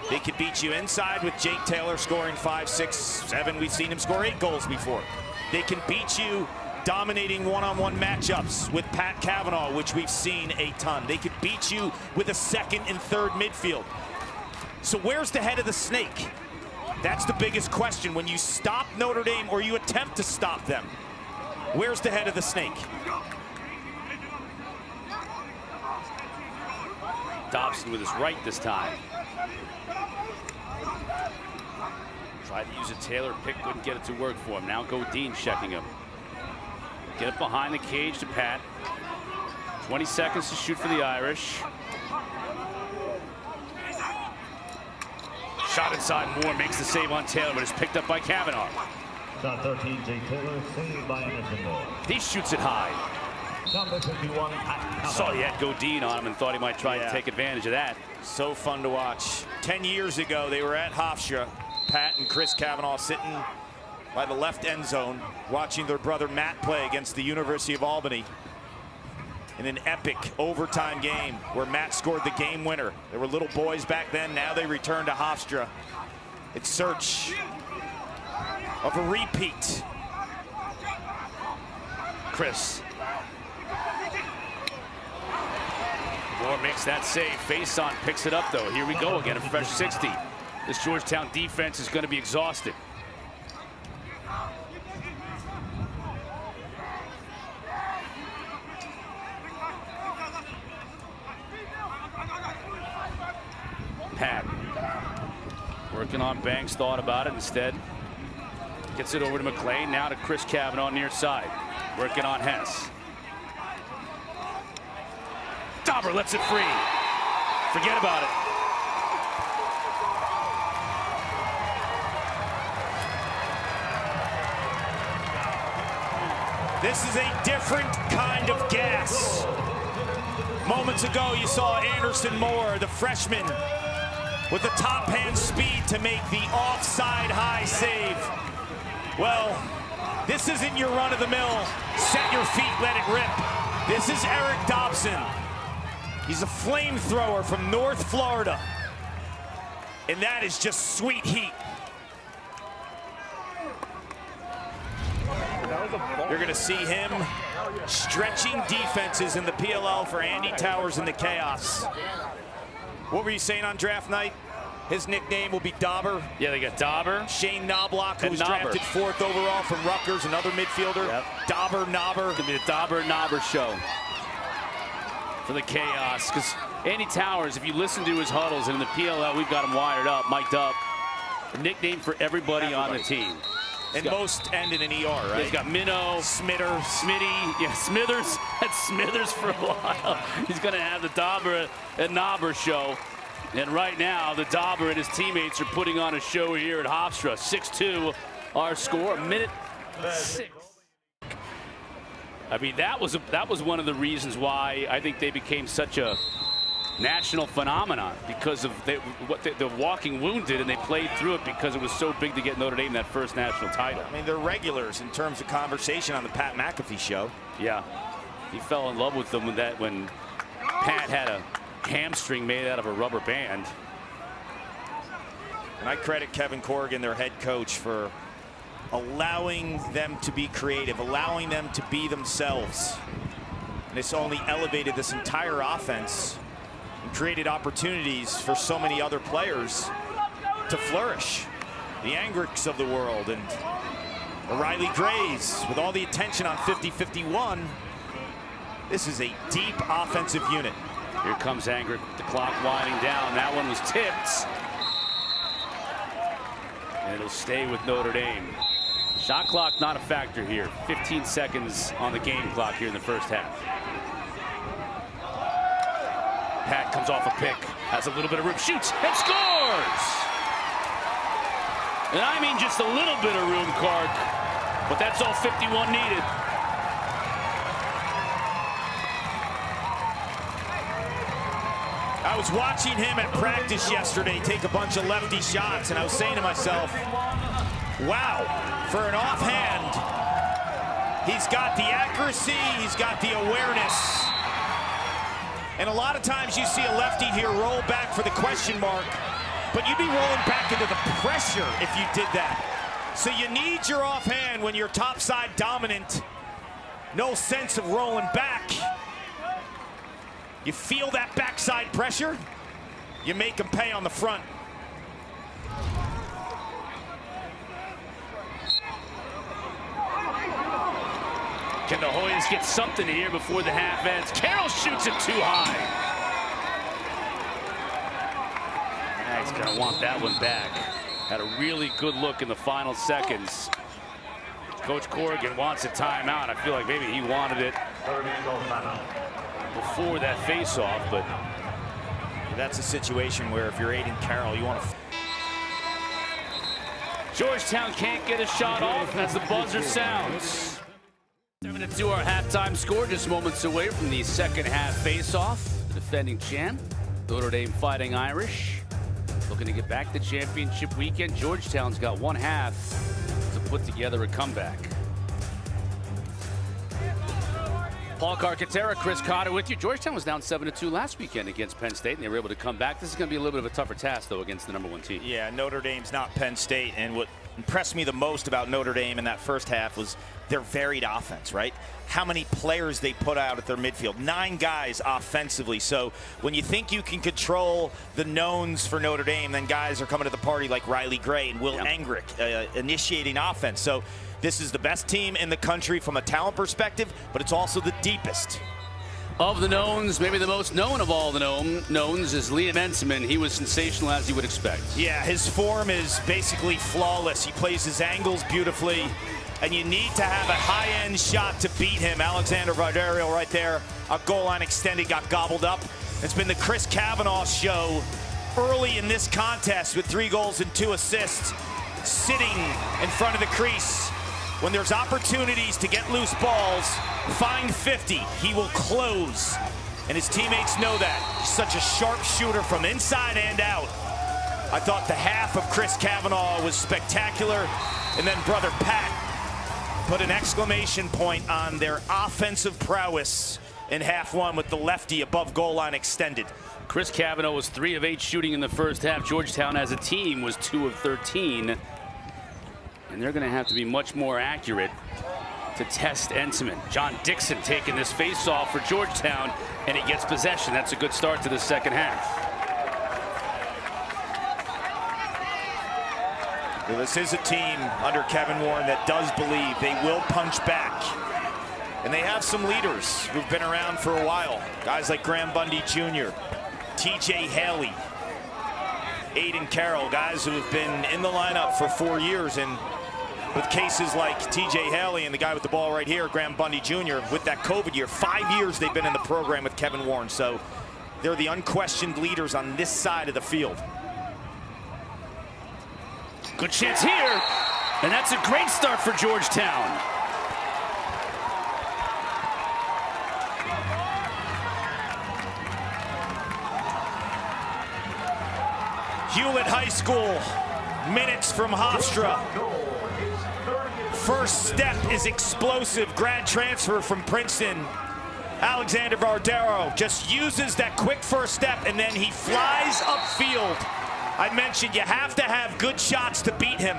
They could beat you inside with Jake Taylor scoring 5, 6, 7. We've seen him score 8 goals before. They can beat you dominating one-on-one matchups with Pat Kavanaugh, which we've seen a ton. They could beat you with a second and third midfield. So where's the head of the snake? That's the biggest question when you stop Notre Dame or you attempt to stop them. Where's the head of the snake? Dobson with his right this time. Tried to use a Taylor pick, couldn't get it to work for him. Now Godin checking him. Get it behind the cage to Pat. 20 seconds to shoot for the Irish. Shot inside, Moore makes the save on Taylor, but it's picked up by Kavanaugh. Shot 13, Jake Taylor, saved by Anderson Moore. He shoots it high. Number 51, Pat. Saw he had Godin on him and thought he might try and take advantage of that. So fun to watch. 10 years ago, they were at Hofstra. Pat and Chris Kavanaugh sitting by the left end zone, watching their brother Matt play against the University of Albany in an epic overtime game where Matt scored the game winner. They were little boys back then. Now they return to Hofstra in search of a repeat. Chris. Moore makes that save. Faison picks it up, though. Here we go again, a fresh 60. This Georgetown defense is going to be exhausted. Pat working on Banks, thought about it instead. Gets it over to McLean, now to Chris Kavanaugh near side. Working on Hess. Dauber lets it free. Forget about it. This is a different kind of gas. Moments ago, you saw Anderson Moore, the freshman, with the top hand speed to make the offside high save. Well, this isn't your run-of-the-mill, set your feet, let it rip. This is Eric Dobson. He's a flamethrower from North Florida. And that is just sweet heat. You're going to see him stretching defenses in the PLL for Andy Towers in the Chaos. What were you saying on draft night? His nickname will be Dauber. Yeah, they got Dauber. Shane Knobloch, who was drafted 4th overall from Rutgers, another midfielder. Yep. Dauber, Knobber. It's going to be the Dauber-Knobber show for the Chaos. Because Andy Towers, if you listen to his huddles, and in the PLL, we've got him wired up, mic'd up. A nickname for everybody on the team. And most end in an ER, right? He's got Minnow, Smitter, Smitty, yeah, Smithers. Had Smithers for a while. He's going to have the Dauber and Knobber show. And right now, the Dauber and his teammates are putting on a show here at Hofstra. 6-2 our score, a minute 6. I mean, that was one of the reasons why I think they became such a national phenomenon, because of what the walking wound did, and they played through it because it was so big to get Notre Dame that first national title. I mean, they're regulars in terms of conversation on the Pat McAfee show. Yeah, he fell in love with them when Pat had a hamstring made out of a rubber band. And I credit Kevin Corrigan, their head coach, for allowing them to be creative, allowing them to be themselves. And it's only elevated this entire offense and created opportunities for so many other players to flourish. The Angricks of the world and the Riley Grays, with all the attention on 50-51. This is a deep offensive unit. Here comes Angrick, the clock winding down. That one was tipped. And it'll stay with Notre Dame. Shot clock not a factor here. 15 seconds on the game clock here in the first half. Pat comes off a pick, has a little bit of room, shoots and scores! And I mean just a little bit of room, Carc, but that's all 51 needed. I was watching him at practice yesterday take a bunch of lefty shots, and I was saying to myself, wow, for an offhand, he's got the accuracy, he's got the awareness. And a lot of times you see a lefty here roll back for the question mark, but you'd be rolling back into the pressure if you did that. So you need your offhand when you're topside dominant. No sense of rolling back. You feel that backside pressure, you make them pay on the front. Can the Hoyas get something here before the half ends? Carroll shoots it too high. He's gonna want that one back. Had a really good look in the final seconds. Coach Corrigan wants a timeout. I feel like maybe he wanted it before that face-off, but that's a situation where if you're Aiden Carroll, you want to. Georgetown can't get a shot off as the buzzer sounds. 7-2 our halftime score, just moments away from the second half face-off. The defending champ, Notre Dame Fighting Irish, looking to get back to championship weekend. Georgetown's got one half to put together a comeback. Paul Carcaterra, Chris Cotter with you. Georgetown was down 7-2 last weekend against Penn State, and they were able to come back. This is going to be a little bit of a tougher task, though, against the #1 team. Yeah, Notre Dame's not Penn State, and what impressed me the most about Notre Dame in that first half was their varied offense, right? How many players they put out at their midfield. 9 guys offensively. So when you think you can control the knowns for Notre Dame, then guys are coming to the party like Riley Gray and Will Angrick initiating offense. So this is the best team in the country from a talent perspective, but it's also the deepest. Of the knowns, maybe the most known of all the knowns is Liam Enseman. He was sensational, as you would expect. Yeah, his form is basically flawless. He plays his angles beautifully, and you need to have a high-end shot to beat him. Alexander Vardario right there, a goal line extended, got gobbled up. It's been the Chris Kavanaugh show early in this contest with 3 goals and 2 assists, sitting in front of the crease. When there's opportunities to get loose balls, find 50, he will close. And his teammates know that. He's such a sharp shooter from inside and out. I thought the half of Chris Kavanaugh was spectacular. And then brother Pat put an exclamation point on their offensive prowess in half one with the lefty above goal line extended. Chris Kavanaugh was 3 of 8 shooting in the first half. Georgetown as a team was 2 of 13. And they're going to have to be much more accurate to test Enseman. John Dixon taking this face-off for Georgetown, and he gets possession. That's a good start to the second half. Well, this is a team under Kevin Warren that does believe they will punch back. And they have some leaders who've been around for a while. Guys like Graham Bundy Jr., TJ Haley, Aiden Carroll, guys who have been in the lineup for 4 years, and with cases like TJ Haley and the guy with the ball right here, Graham Bundy Jr., with that COVID year, 5 years they've been in the program with Kevin Warren. So They're the unquestioned leaders on this side of the field. Good chance here, and that's a great start for Georgetown. Hewlett High School, minutes from Hofstra. First step is explosive. Grad transfer from Princeton. Alexander Bardero just uses that quick first step, and then he flies upfield. I mentioned you have to have good shots to beat him.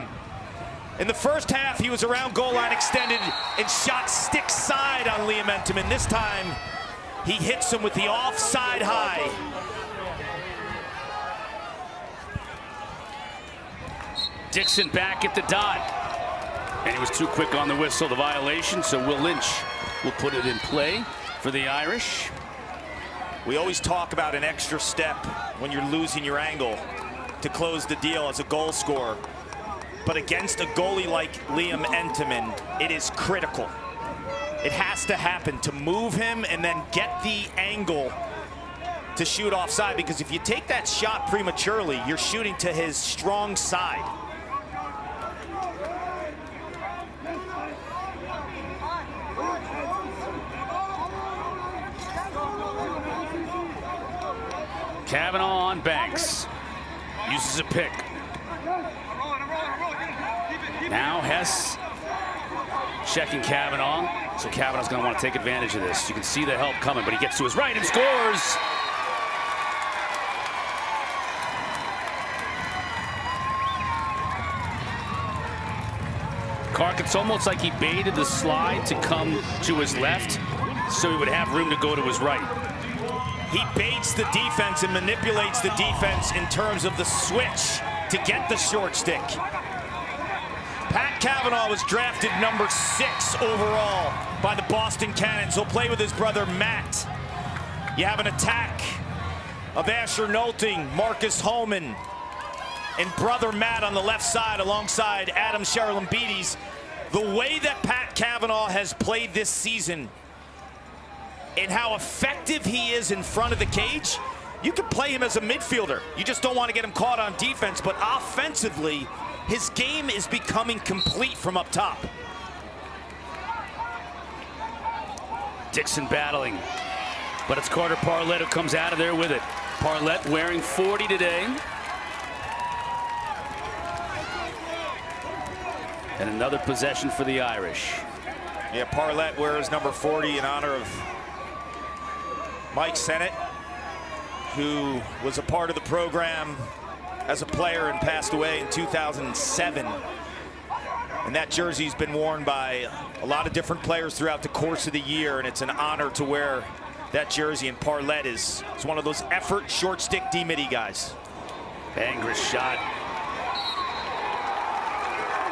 In the first half, he was around goal line extended and shot stick side on Liam Entenmann. This time, he hits him with the offside high. Dixon back at the dot. And he was too quick on the whistle, the violation, so Will Lynch will put it in play for the Irish. We always talk about an extra step when you're losing your angle to close the deal as a goal scorer. But against a goalie like Liam Entenmann, it is critical. It has to happen to move him and then get the angle to shoot offside, because if you take that shot prematurely, you're shooting to his strong side. Kavanaugh on Banks. Uses a pick. Now Hess checking Kavanaugh. So Kavanaugh's going to want to take advantage of this. You can see the help coming, but he gets to his right and scores. It's almost like he baited the slide to come to his left, so he would have room to go to his right. He baits the defense and manipulates the defense in terms of the switch to get the short stick. Pat Kavanaugh was drafted number 6 overall by the Boston Cannons. He'll play with his brother Matt. You have an attack of Asher Nolting, Marcus Holman, and brother Matt on the left side alongside Adam Sharalambides. The way that Pat Kavanaugh has played this season and how effective he is in front of the cage, you can play him as a midfielder. You just don't want to get him caught on defense, but offensively, his game is becoming complete from up top. Dixon battling, but it's Carter Parlett who comes out of there with it. Parlett wearing 40 today. And another possession for the Irish. Yeah, Parlett wears number 40 in honor of Mike Sennett, who was a part of the program as a player and passed away in 2007. And that jersey's been worn by a lot of different players throughout the course of the year, and it's an honor to wear that jersey. And Parlett is one of those effort short stick D-midi guys. Anger's shot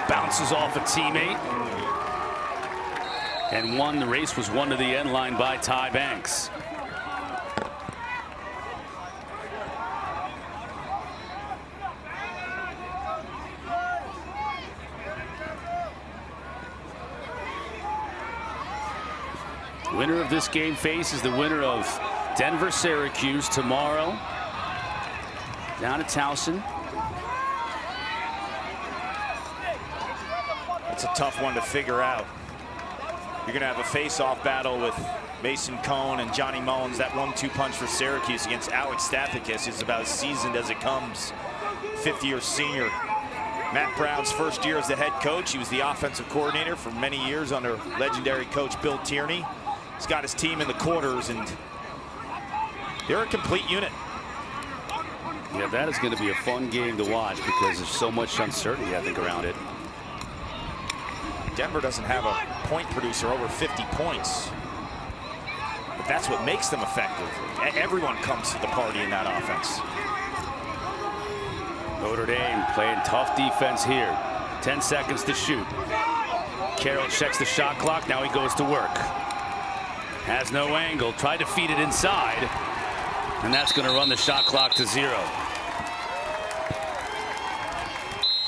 bounces off a teammate. And the race was won to the end line by Ty Banks. Winner of this game faces the winner of Denver-Syracuse tomorrow down at Towson. It's a tough one to figure out. You're going to have a face-off battle with Mason Cone and Johnny Mullins. That 1-2 punch for Syracuse against Alex Stathakis is about as seasoned as it comes. 5th-year senior. Matt Brown's first year as the head coach. He was the offensive coordinator for many years under legendary coach Bill Tierney. He's got his team in the quarters, and they're a complete unit. Yeah, that is going to be a fun game to watch because there's so much uncertainty, I think, around it. Denver doesn't have a point producer over 50 points. But that's what makes them effective. Everyone comes to the party in that offense. Notre Dame playing tough defense here. 10 seconds to shoot. Carroll checks the shot clock. Now he goes to work. Has no angle. Tried to feed it inside. And that's going to run the shot clock to 0.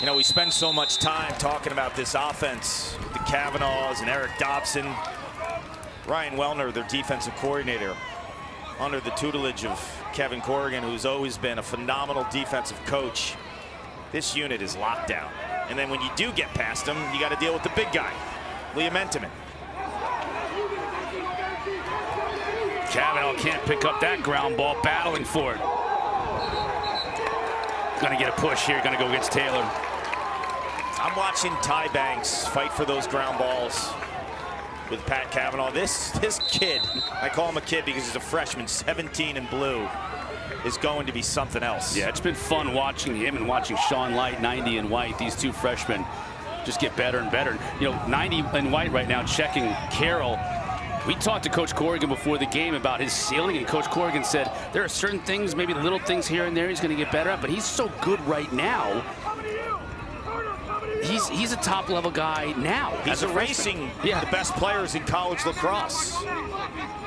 You know, we spend so much time talking about this offense with the Kavanaughs and Eric Dobson. Ryan Wellner, their defensive coordinator, under the tutelage of Kevin Corrigan, who's always been a phenomenal defensive coach, this unit is locked down. And then when you do get past him, you got to deal with the big guy, Liam Entenmann. Cavanaugh can't pick up that ground ball, battling for it. Gonna get a push here, gonna go against Taylor. I'm watching Ty Banks fight for those ground balls with Pat Cavanaugh. This kid, I call him a kid because he's a freshman, 17 in blue, is going to be something else. Yeah, it's been fun watching him and watching Sean Light, 90 in white. These two freshmen just get better and better. You know, 90 in white right now, checking Carroll. We talked to Coach Corrigan before the game about his ceiling, and Coach Corrigan said there are certain things, maybe little things here and there he's going to get better at, but he's so good right now. He's a top-level guy now. He's erasing the best players in college lacrosse,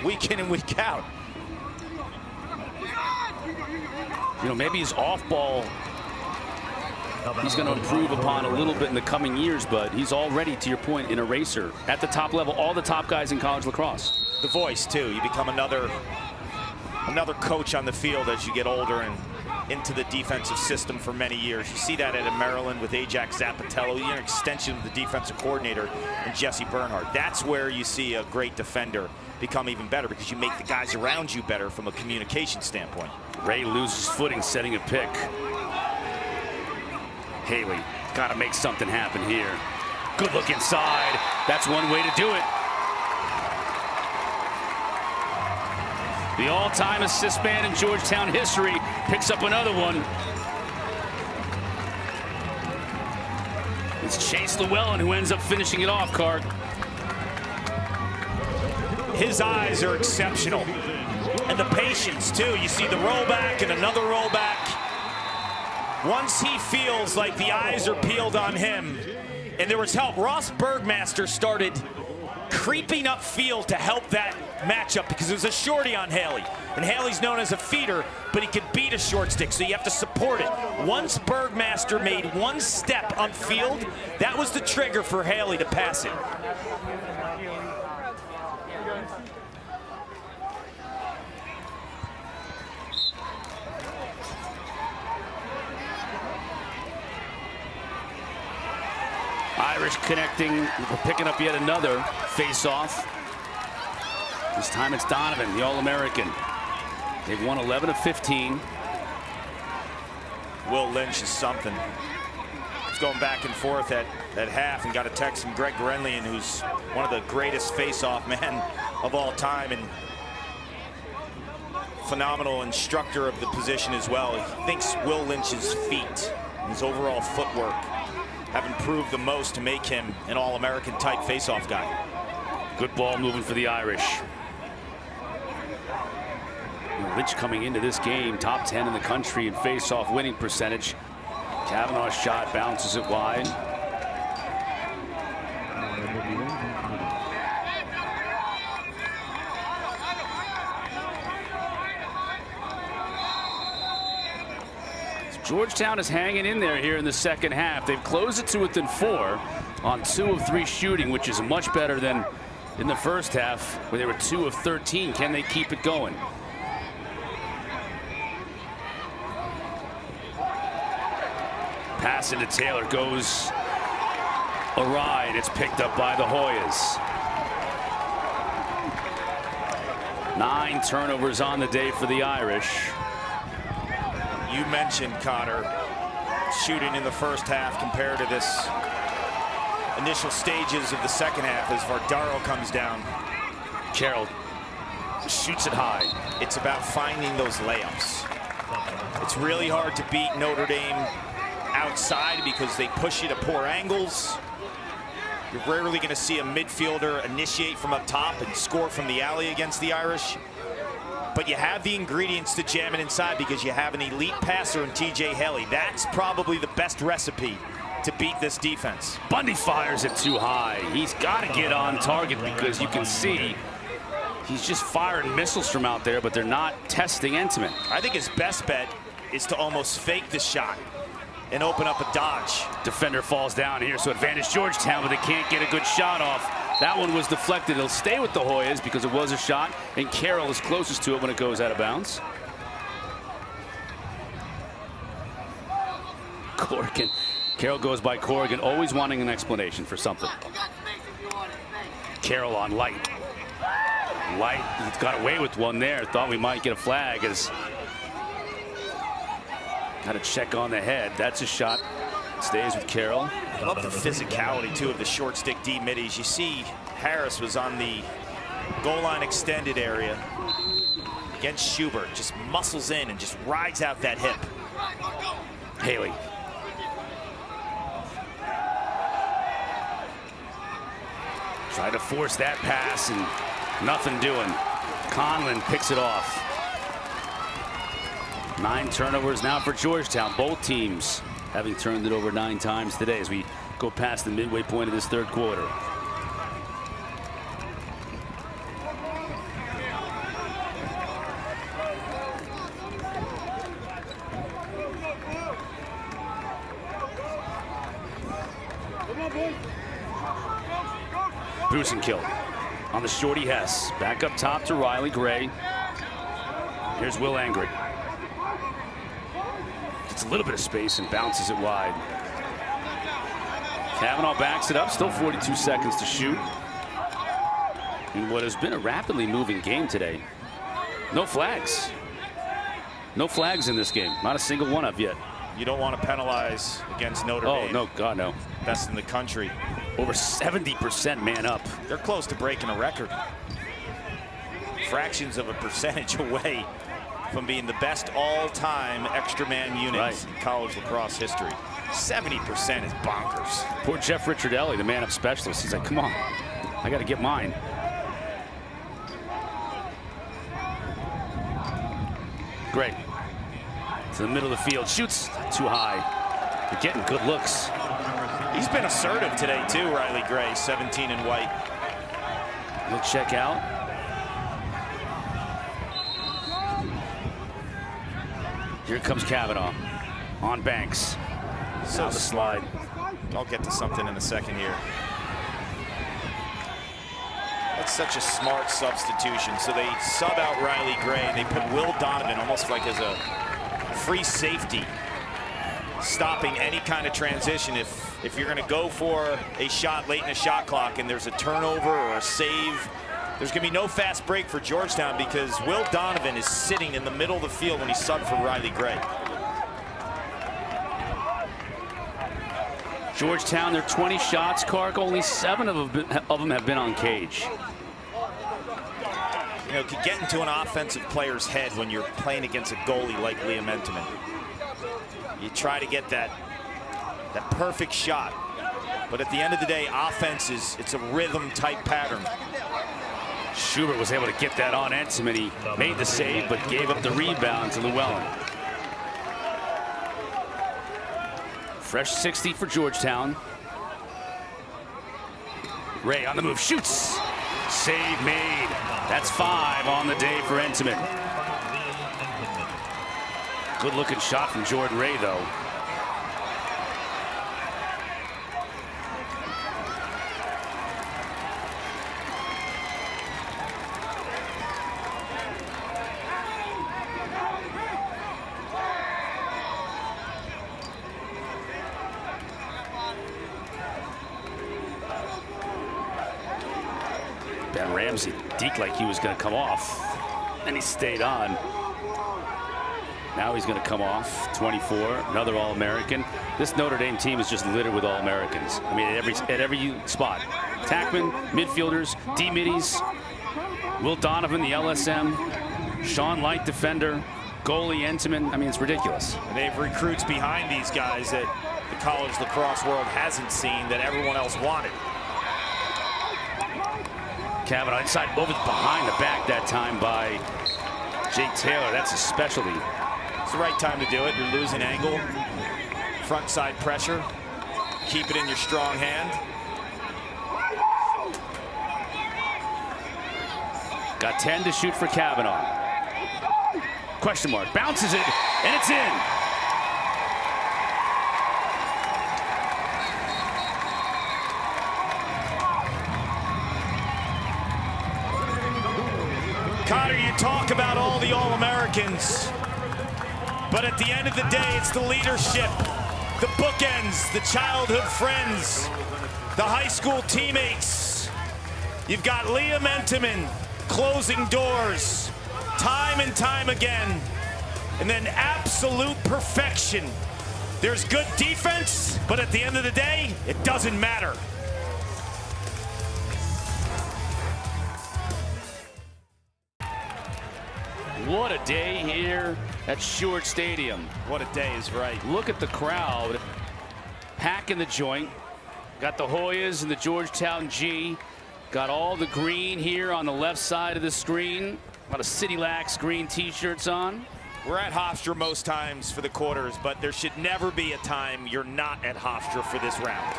week in and week out. You know, maybe his off-ball he's going to improve upon a little bit in the coming years, but he's already, to your point, an eraser at the top level. All the top guys in college lacrosse. The voice, too. You become another coach on the field as you get older and into the defensive system for many years. You see that at Maryland with Ajax Zapatello. You're an extension of the defensive coordinator and Jesse Bernhardt. That's where you see a great defender become even better, because you make the guys around you better from a communication standpoint. Ray loses footing setting a pick. Haley, got to make something happen here. Good look inside. That's one way to do it. The all-time assist man in Georgetown history picks up another one. It's Chase Llewellyn who ends up finishing it off, Carg. His eyes are exceptional. And the patience, too. You see the rollback and another rollback. Once he feels like the eyes are peeled on him, and there was help, Ross Bergmaster started creeping upfield to help that matchup, because there's a shorty on Haley, and Haley's known as a feeder, but he could beat a short stick, so you have to support it. Once Bergmaster made one step upfield, that was the trigger for Haley to pass it. Irish connecting, picking up yet another face-off. This time it's Donovan, the All-American. They've won 11 of 15. Will Lynch is something. It's going back and forth at half, and got a text from Greg Grenlian, who's one of the greatest face-off men of all time and phenomenal instructor of the position as well. He thinks Will Lynch's feet, his overall footwork, have improved the most to make him an All-American type face-off guy. Good ball moving for the Irish. Lynch coming into this game, top 10 in the country in face-off winning percentage. Cavanaugh's shot bounces it wide. Georgetown is hanging in there here in the second half. They've closed it to within 4 on 2 of 3 shooting, which is much better than in the first half, where they were 2 of 13. Can they keep it going? Pass into Taylor goes awry, and it's picked up by the Hoyas. 9 turnovers on the day for the Irish. You mentioned, Cotter, shooting in the first half compared to this initial stages of the second half as Vardaro comes down. Carroll shoots it high. It's about finding those layups. It's really hard to beat Notre Dame outside because they push you to poor angles. You're rarely going to see a midfielder initiate from up top and score from the alley against the Irish. But you have the ingredients to jam it inside because you have an elite passer in TJ Haley. That's probably the best recipe to beat this defense. Bundy fires it too high. He's got to get on target because you can see he's just firing missiles from out there, but they're not testing Entenmann. I think his best bet is to almost fake the shot and open up a dodge. Defender falls down here, so advantage Georgetown, but they can't get a good shot off. That one was deflected. It'll stay with the Hoyas because it was a shot, and Carroll is closest to it when it goes out of bounds. Corrigan. Carroll goes by Corrigan, always wanting an explanation for something. Carroll on Light. Light got away with one there. Thought we might get a flag as got a check on the head. That's a shot. Stays with Carroll. I love the physicality, too, of the short stick D middies. You see Harris was on the goal line extended area against Schubert. Just muscles in and just rides out that hip. Haley. Tried to force that pass and nothing doing. Conlon picks it off. 9 turnovers now for Georgetown. Both teams having turned it over 9 times today as we go past the midway point of this third quarter. Busenkill on the shorty Hess. Back up top to Riley Gray. Here's Will Angry. Gets a little bit of space and bounces it wide. Kavanaugh backs it up. Still 42 seconds to shoot. In what has been a rapidly moving game today. No flags. No flags in this game. Not a single one of yet. You don't want to penalize against Notre Dame. Oh, no, God, no. Best in the country. Over 70% man up. They're close to breaking a record. Fractions of a percentage away from being the best all-time extra man unit in college lacrosse history. 70% is bonkers. Poor Jeff Ricciardelli, the man-up specialist. He's like, come on, I got to get mine. Great. To the middle of the field, shoots too high. They're getting good looks. He's been assertive today too, Riley Gray, 17 in white. He'll check out. Here comes Kavanaugh on Banks. So now the slide. I'll get to something in a second here. That's such a smart substitution. So they sub out Riley Gray and they put Will Donovan almost like as a free safety, stopping any kind of transition. If you're going to go for a shot late in the shot clock and there's a turnover or a save, there's going to be no fast break for Georgetown because Will Donovan is sitting in the middle of the field when he subbed for Riley Gray. Georgetown, their 20 shots, Clark, only 7 of them have been on cage. You know, it could get into an offensive player's head when you're playing against a goalie like Liam Entenmann. You try to get that perfect shot, but at the end of the day, offense it's a rhythm type pattern. Schubert was able to get that on Entenmann. He made the save, but gave up the rebound to Llewellyn. Fresh 60 for Georgetown. Ray on the move, shoots. Save made. That's 5 on the day for Entenmann. Good looking shot from Jordan Ray, though. Ben Ramsey deked like he was going to come off, and he stayed on. Now he's going to come off. 24, another All-American. This Notre Dame team is just littered with All-Americans. I mean, at every spot. Tackman, midfielders, D-middies, Will Donovan, the LSM, Sean Light, defender, goalie Entenmann. I mean, it's ridiculous. And they have recruits behind these guys that the college lacrosse world hasn't seen that everyone else wanted. Kavanaugh inside, over behind the back that time by Jake Taylor. That's a specialty. It's the right time to do it. You're losing angle, front side pressure. Keep it in your strong hand. Got 10 to shoot for Kavanaugh. Question mark, bounces it, and it's in. Cotter, you talk about all the All-Americans, but at the end of the day, it's the leadership, the bookends, the childhood friends, the high school teammates. You've got Liam Entenmann closing doors time and time again, and then absolute perfection. There's good defense, but at the end of the day, it doesn't matter. What a day here at Shuart Stadium. What a day is right. Look at the crowd packing the joint. Got the Hoyas and the Georgetown G. Got all the green here on the left side of the screen. A lot of City Lax green t-shirts on. We're at Hofstra most times for the quarters, but there should never be a time you're not at Hofstra for this round.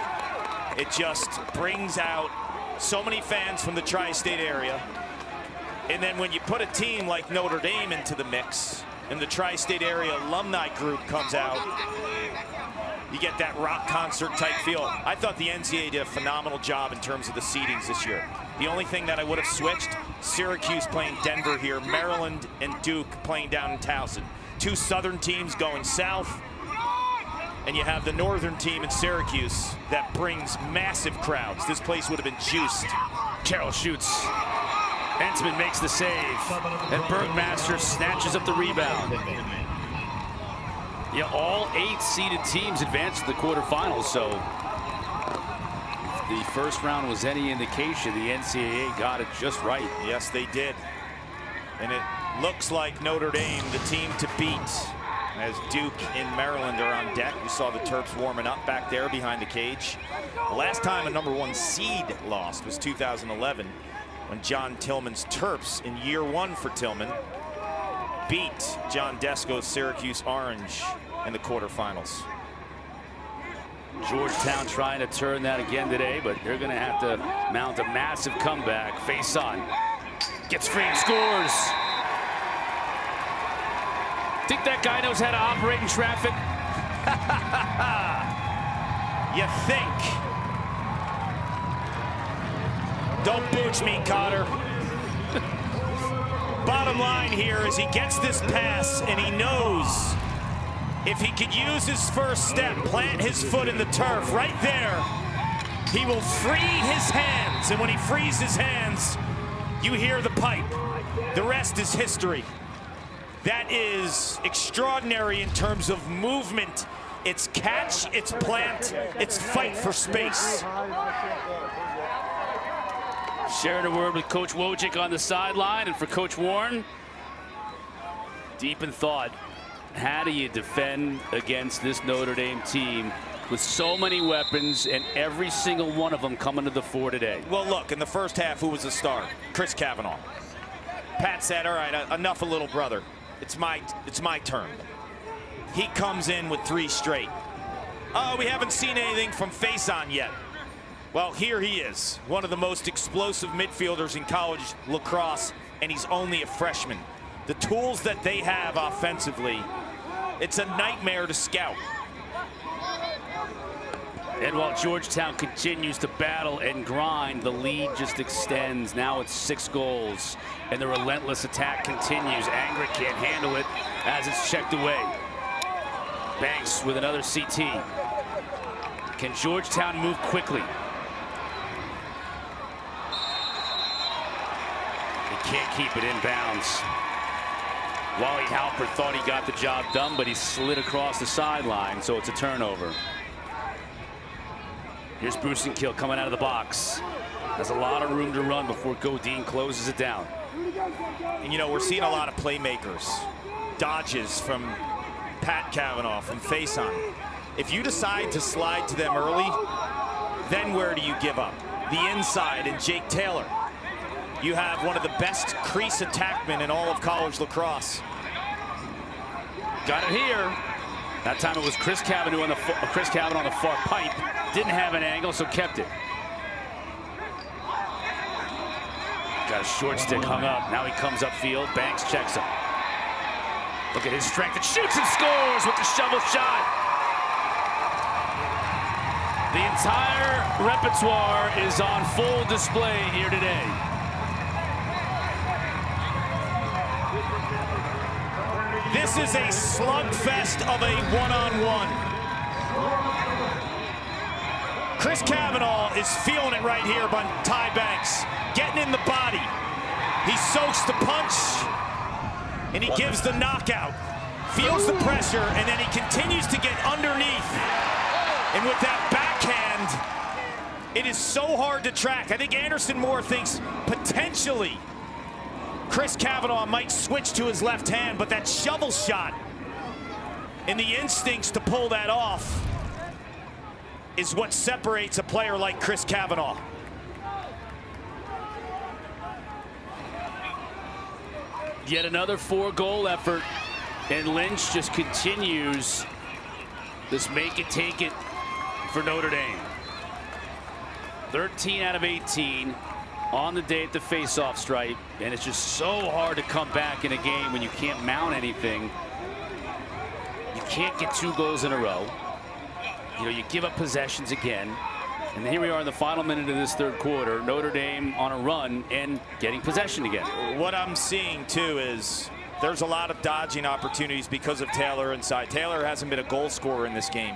It just brings out so many fans from the tri-state area. And then when you put a team like Notre Dame into the mix, and the tri-state area alumni group comes out, you get that rock concert type feel. I thought the NCAA did a phenomenal job in terms of the seedings this year. The only thing that I would have switched, Syracuse playing Denver here, Maryland and Duke playing down in Towson. Two southern teams going south, and you have the northern team in Syracuse that brings massive crowds. This place would have been juiced. Carroll shoots. Hensman makes the save, and Bergmaster snatches up the rebound. Yeah, all 8 seeded teams advanced to the quarterfinals, so if the first round was any indication, the NCAA got it just right. Yes, they did. And it looks like Notre Dame, the team to beat, as Duke and Maryland are on deck. We saw the Terps warming up back there behind the cage. The last time a #1 seed lost was 2011. When John Tillman's Terps, in year 1 for Tillman, beat John Desco's Syracuse Orange in the quarterfinals. Georgetown trying to turn that again today, but they're going to have to mount a massive comeback. Face on. Gets free and scores. Think that guy knows how to operate in traffic? You think. Don't booch me, Cotter. Bottom line here is he gets this pass and he knows if he could use his first step, plant his foot in the turf right there, he will free his hands. And when he frees his hands, you hear the pipe. The rest is history. That is extraordinary in terms of movement. It's catch, it's plant, it's fight for space. Sharing a word with Coach Wojcik on the sideline, and for Coach Warren, deep in thought, how do you defend against this Notre Dame team with so many weapons and every single one of them coming to the fore today? Well, look, in the first half, who was the star? Chris Kavanaugh. Pat said, all right, enough of little brother. It's my turn. He comes in with 3 straight. Oh, we haven't seen anything from Faison yet. Well, here he is, one of the most explosive midfielders in college lacrosse, and he's only a freshman. The tools that they have offensively, it's a nightmare to scout. And while Georgetown continues to battle and grind, the lead just extends. Now it's 6 goals, and the relentless attack continues. Angrick can't handle it as it's checked away. Banks with another CT. Can Georgetown move quickly? Can't keep it inbounds. Wally Halpert thought he got the job done, but he slid across the sideline, so it's a turnover. Here's Brusenkill coming out of the box. Has a lot of room to run before Godin closes it down. And you know, we're seeing a lot of playmakers. Dodges from Pat Kavanaugh, from Faison. If you decide to slide to them early, then where do you give up? The inside and Jake Taylor. You have one of the best crease attackmen in all of college lacrosse. Got it here. That time it was Chris Kavanaugh on the far pipe. Didn't have an angle, so kept it. Got a short stick hung up. Now he comes upfield. Banks checks him. Look at his strength. And shoots and scores with the shovel shot. The entire repertoire is on full display here today. This is a slugfest of a one-on-one. Chris Cavanaugh is feeling it right here by Ty Banks. Getting in the body. He soaks the punch, and he gives the knockout. Feels the pressure, and then he continues to get underneath. And with that backhand, it is so hard to track. I think Anderson Moore thinks potentially Chris Cavanaugh might switch to his left hand, but that shovel shot and the instincts to pull that off is what separates a player like Chris Cavanaugh. Yet another 4-goal effort, and Lynch just continues this make it take it for Notre Dame. 13 out of 18 on the day at the face-off stripe, and it's just so hard to come back in a game when you can't mount anything. You can't get 2 goals in a row. You know, you give up possessions again. And here we are in the final minute of this third quarter. Notre Dame on a run and getting possession again. What I'm seeing, too, is there's a lot of dodging opportunities because of Taylor inside. Taylor hasn't been a goal scorer in this game,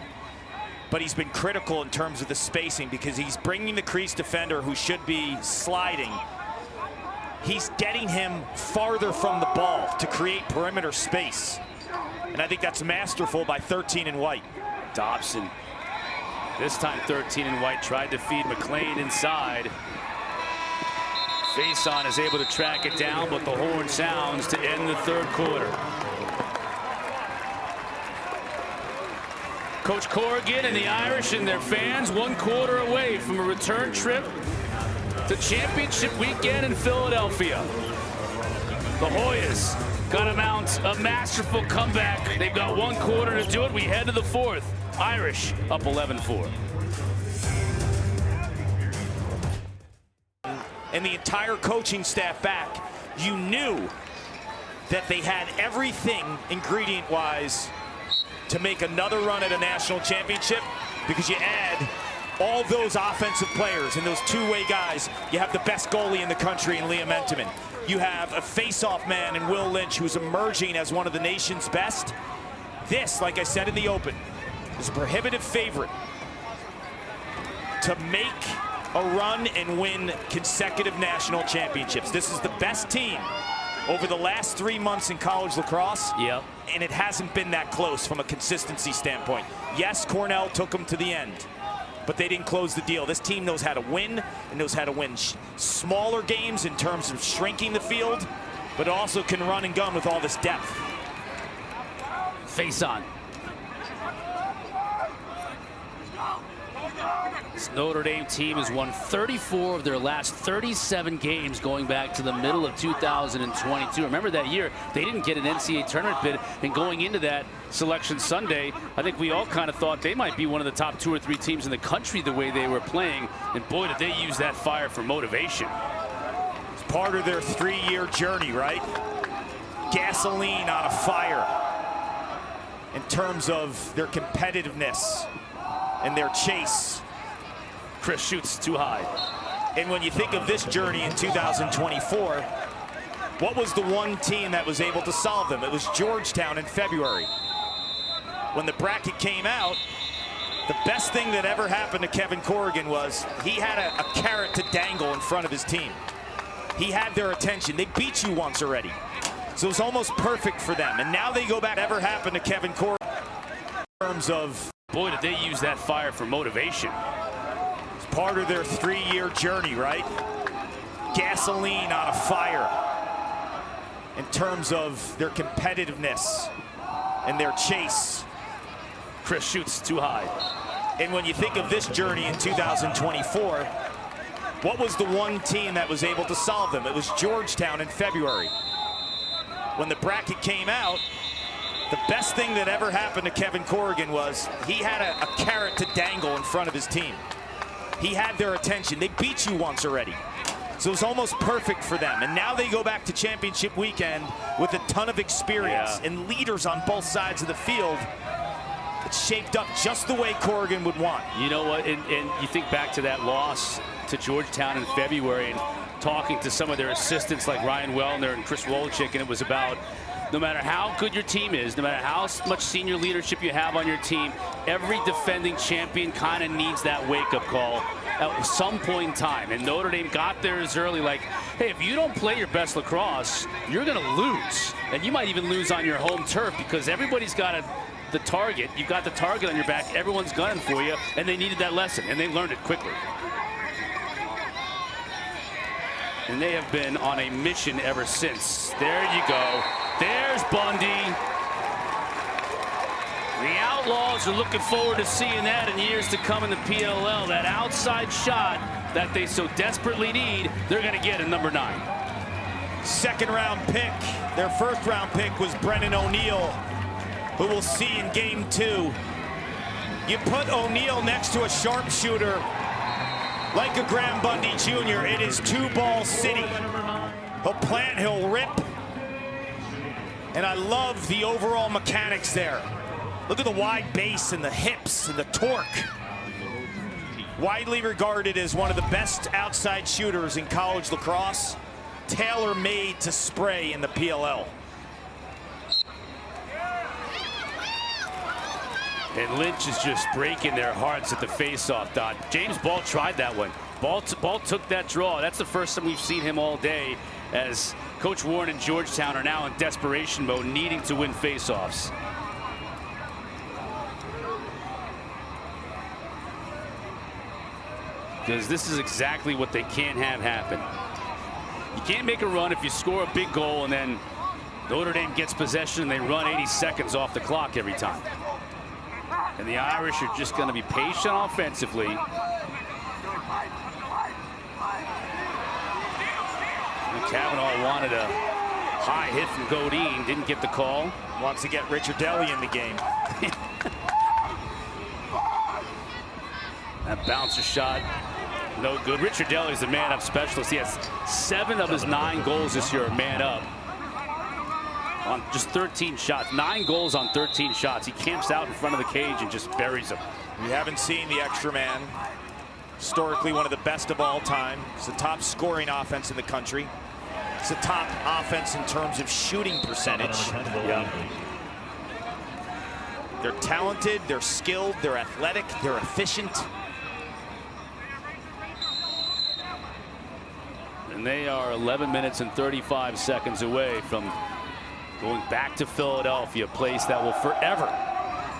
but he's been critical in terms of the spacing because he's bringing the crease defender who should be sliding. He's getting him farther from the ball to create perimeter space. And I think that's masterful by 13 in white. Dobson, this time 13 in white, tried to feed McLean inside. Faison is able to track it down, but the horn sounds to end the third quarter. Coach Corrigan and the Irish and their fans 1 quarter away from a return trip to championship weekend in Philadelphia. The Hoyas got to mount a masterful comeback. They've got 1 quarter to do it. We head to the fourth. Irish up 11-4. And the entire coaching staff back, you knew that they had everything ingredient-wise to make another run at a national championship, because you add all those offensive players and those two-way guys. You have the best goalie in the country in Liam Entenmann. You have a face-off man in Will Lynch, who's emerging as one of the nation's best. This, like I said in the open, is a prohibitive favorite to make a run and win consecutive national championships. This is the best team over the last 3 months in college lacrosse. Yep. And it hasn't been that close from a consistency standpoint. Yes, Cornell took them to the end, but they didn't close the deal. This team knows how to win and knows how to win smaller games in terms of shrinking the field, but also can run and gun with all this depth. Faison. This Notre Dame team has won 34 of their last 37 games going back to the middle of 2022. Remember that year, they didn't get an NCAA tournament bid, and going into that Selection Sunday, I think we all kind of thought they might be one of the top 2 or 3 teams in the country the way they were playing, and boy, did they use that fire for motivation. It's part of their 3-year journey, right? Gasoline on a fire in terms of their competitiveness and their chase. Chris shoots too high. And when you think of this journey in 2024, what was the one team that was able to solve them? It was Georgetown in February. When the bracket came out, the best thing that ever happened to Kevin Corrigan was he had a carrot to dangle in front of his team. He had their attention. They beat you once already. So it was almost perfect for them. And now they go back. Ever happened to Kevin Corrigan in terms of, boy, did they use that fire for motivation. It's part of their 3-year journey, right? Gasoline on a fire in terms of their competitiveness and their chase. Chris shoots too high. And when you think of this journey in 2024, what was the one team that was able to solve them? It was Georgetown in February. When the bracket came out, the best thing that ever happened to Kevin Corrigan was he had a carrot to dangle in front of his team. He had their attention. They beat you once already. So it was almost perfect for them. And now they go back to championship weekend with a ton of experience and leaders on both sides of the field. It's shaped up just the way Corrigan would want. You know what, and you think back to that loss to Georgetown in February and talking to some of their assistants like Ryan Wellner and Chris Wolochik, and it was about, no matter how good your team is, no matter how much senior leadership you have on your team, every defending champion kind of needs that wake-up call at some point in time. And Notre Dame got theirs early, like, hey, if you don't play your best lacrosse, you're going to lose. And you might even lose on your home turf because everybody's got the target. You've got the target on your back. Everyone's gunning for you, and they needed that lesson, and they learned it quickly. And they have been on a mission ever since. There you go. There's Bundy. The Outlaws are looking forward to seeing that in years to come in the PLL. That outside shot that they so desperately need, they're going to get in number 9. Second-round pick. Their first-round pick was Brennan O'Neill, who we'll see in game 2. You put O'Neill next to a sharpshooter like a Graham Bundy Jr., it is two-ball city. He'll plant, he'll rip. And I love the overall mechanics there. Look at the wide base and the hips and the torque. Widely regarded as one of the best outside shooters in college lacrosse. Tailor-made to spray in the PLL. And Lynch is just breaking their hearts at the face-off, Don. James Ball tried that one. Ball took that draw. That's the first time we've seen him all day, as Coach Warren and Georgetown are now in desperation mode, needing to win face-offs. Because this is exactly what they can't have happen. You can't make a run if you score a big goal and then Notre Dame gets possession and they run 80 seconds off the clock every time. And the Irish are just going to be patient offensively. And Kavanaugh wanted a high hit from Godin, didn't get the call. Wants to get Richard Deli in the game. That bouncer shot, no good. Richard Deli is the man-up specialist. He has 7 of his 9 goals this year are man-up. On just 13 shots, 9 goals on 13 shots. He camps out in front of the cage and just buries them. We haven't seen the extra man. Historically one of the best of all time. It's the top scoring offense in the country. It's the top offense in terms of shooting percentage. Yeah. They're talented, they're skilled, they're athletic, they're efficient. And they are 11 minutes and 35 seconds away from going back to Philadelphia, a place that will forever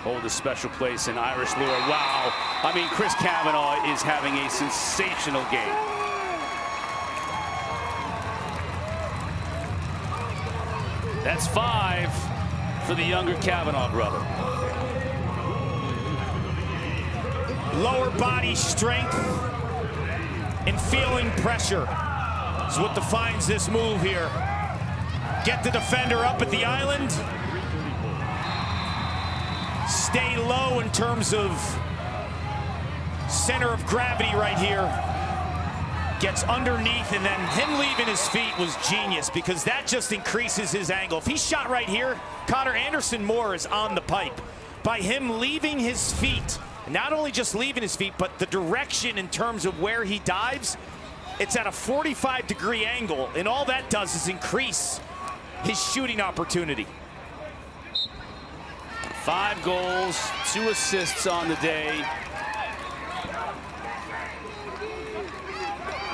hold a special place in Irish lore. Wow. I mean, Chris Kavanaugh is having a sensational game. That's 5 for the younger Kavanaugh brother. Lower body strength and feeling pressure is what defines this move here. Get the defender up at the island. Stay low in terms of center of gravity right here. Gets underneath, and then him leaving his feet was genius because that just increases his angle. If he shot right here, Cotter, Anderson Moore is on the pipe. By him leaving his feet, not only just leaving his feet, but the direction in terms of where he dives, it's at a 45-degree angle, and all that does is increase his shooting opportunity. 5 goals, 2 assists on the day.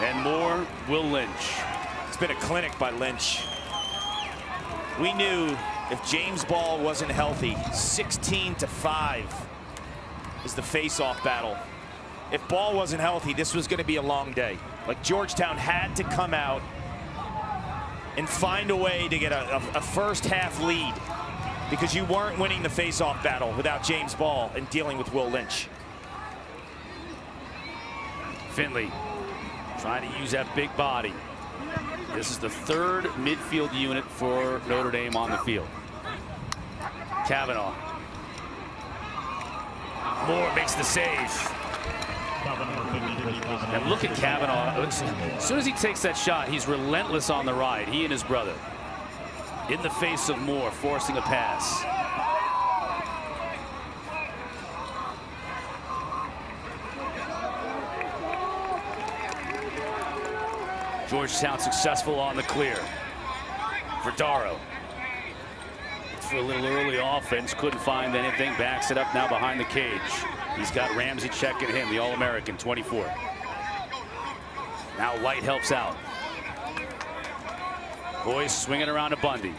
And more, Will Lynch. It's been a clinic by Lynch. We knew if James Ball wasn't healthy, 16-5 is the face-off battle. If Ball wasn't healthy, this was going to be a long day. Like, Georgetown had to come out and find a way to get a first-half lead because you weren't winning the face-off battle without James Ball and dealing with Will Lynch. Finley trying to use that big body. This is the 3rd midfield unit for Notre Dame on the field. Kavanaugh. Moore makes the save. And look at Kavanaugh. As soon as he takes that shot, he's relentless on the ride, he and his brother. In the face of Moore, forcing a pass. Georgetown successful on the clear. Verdaro. for a little early offense. Couldn't find anything. Backs it up now behind the cage. He's got Ramsey checking him, the All-American, 24. Now White helps out. Boys swinging around to Bundy.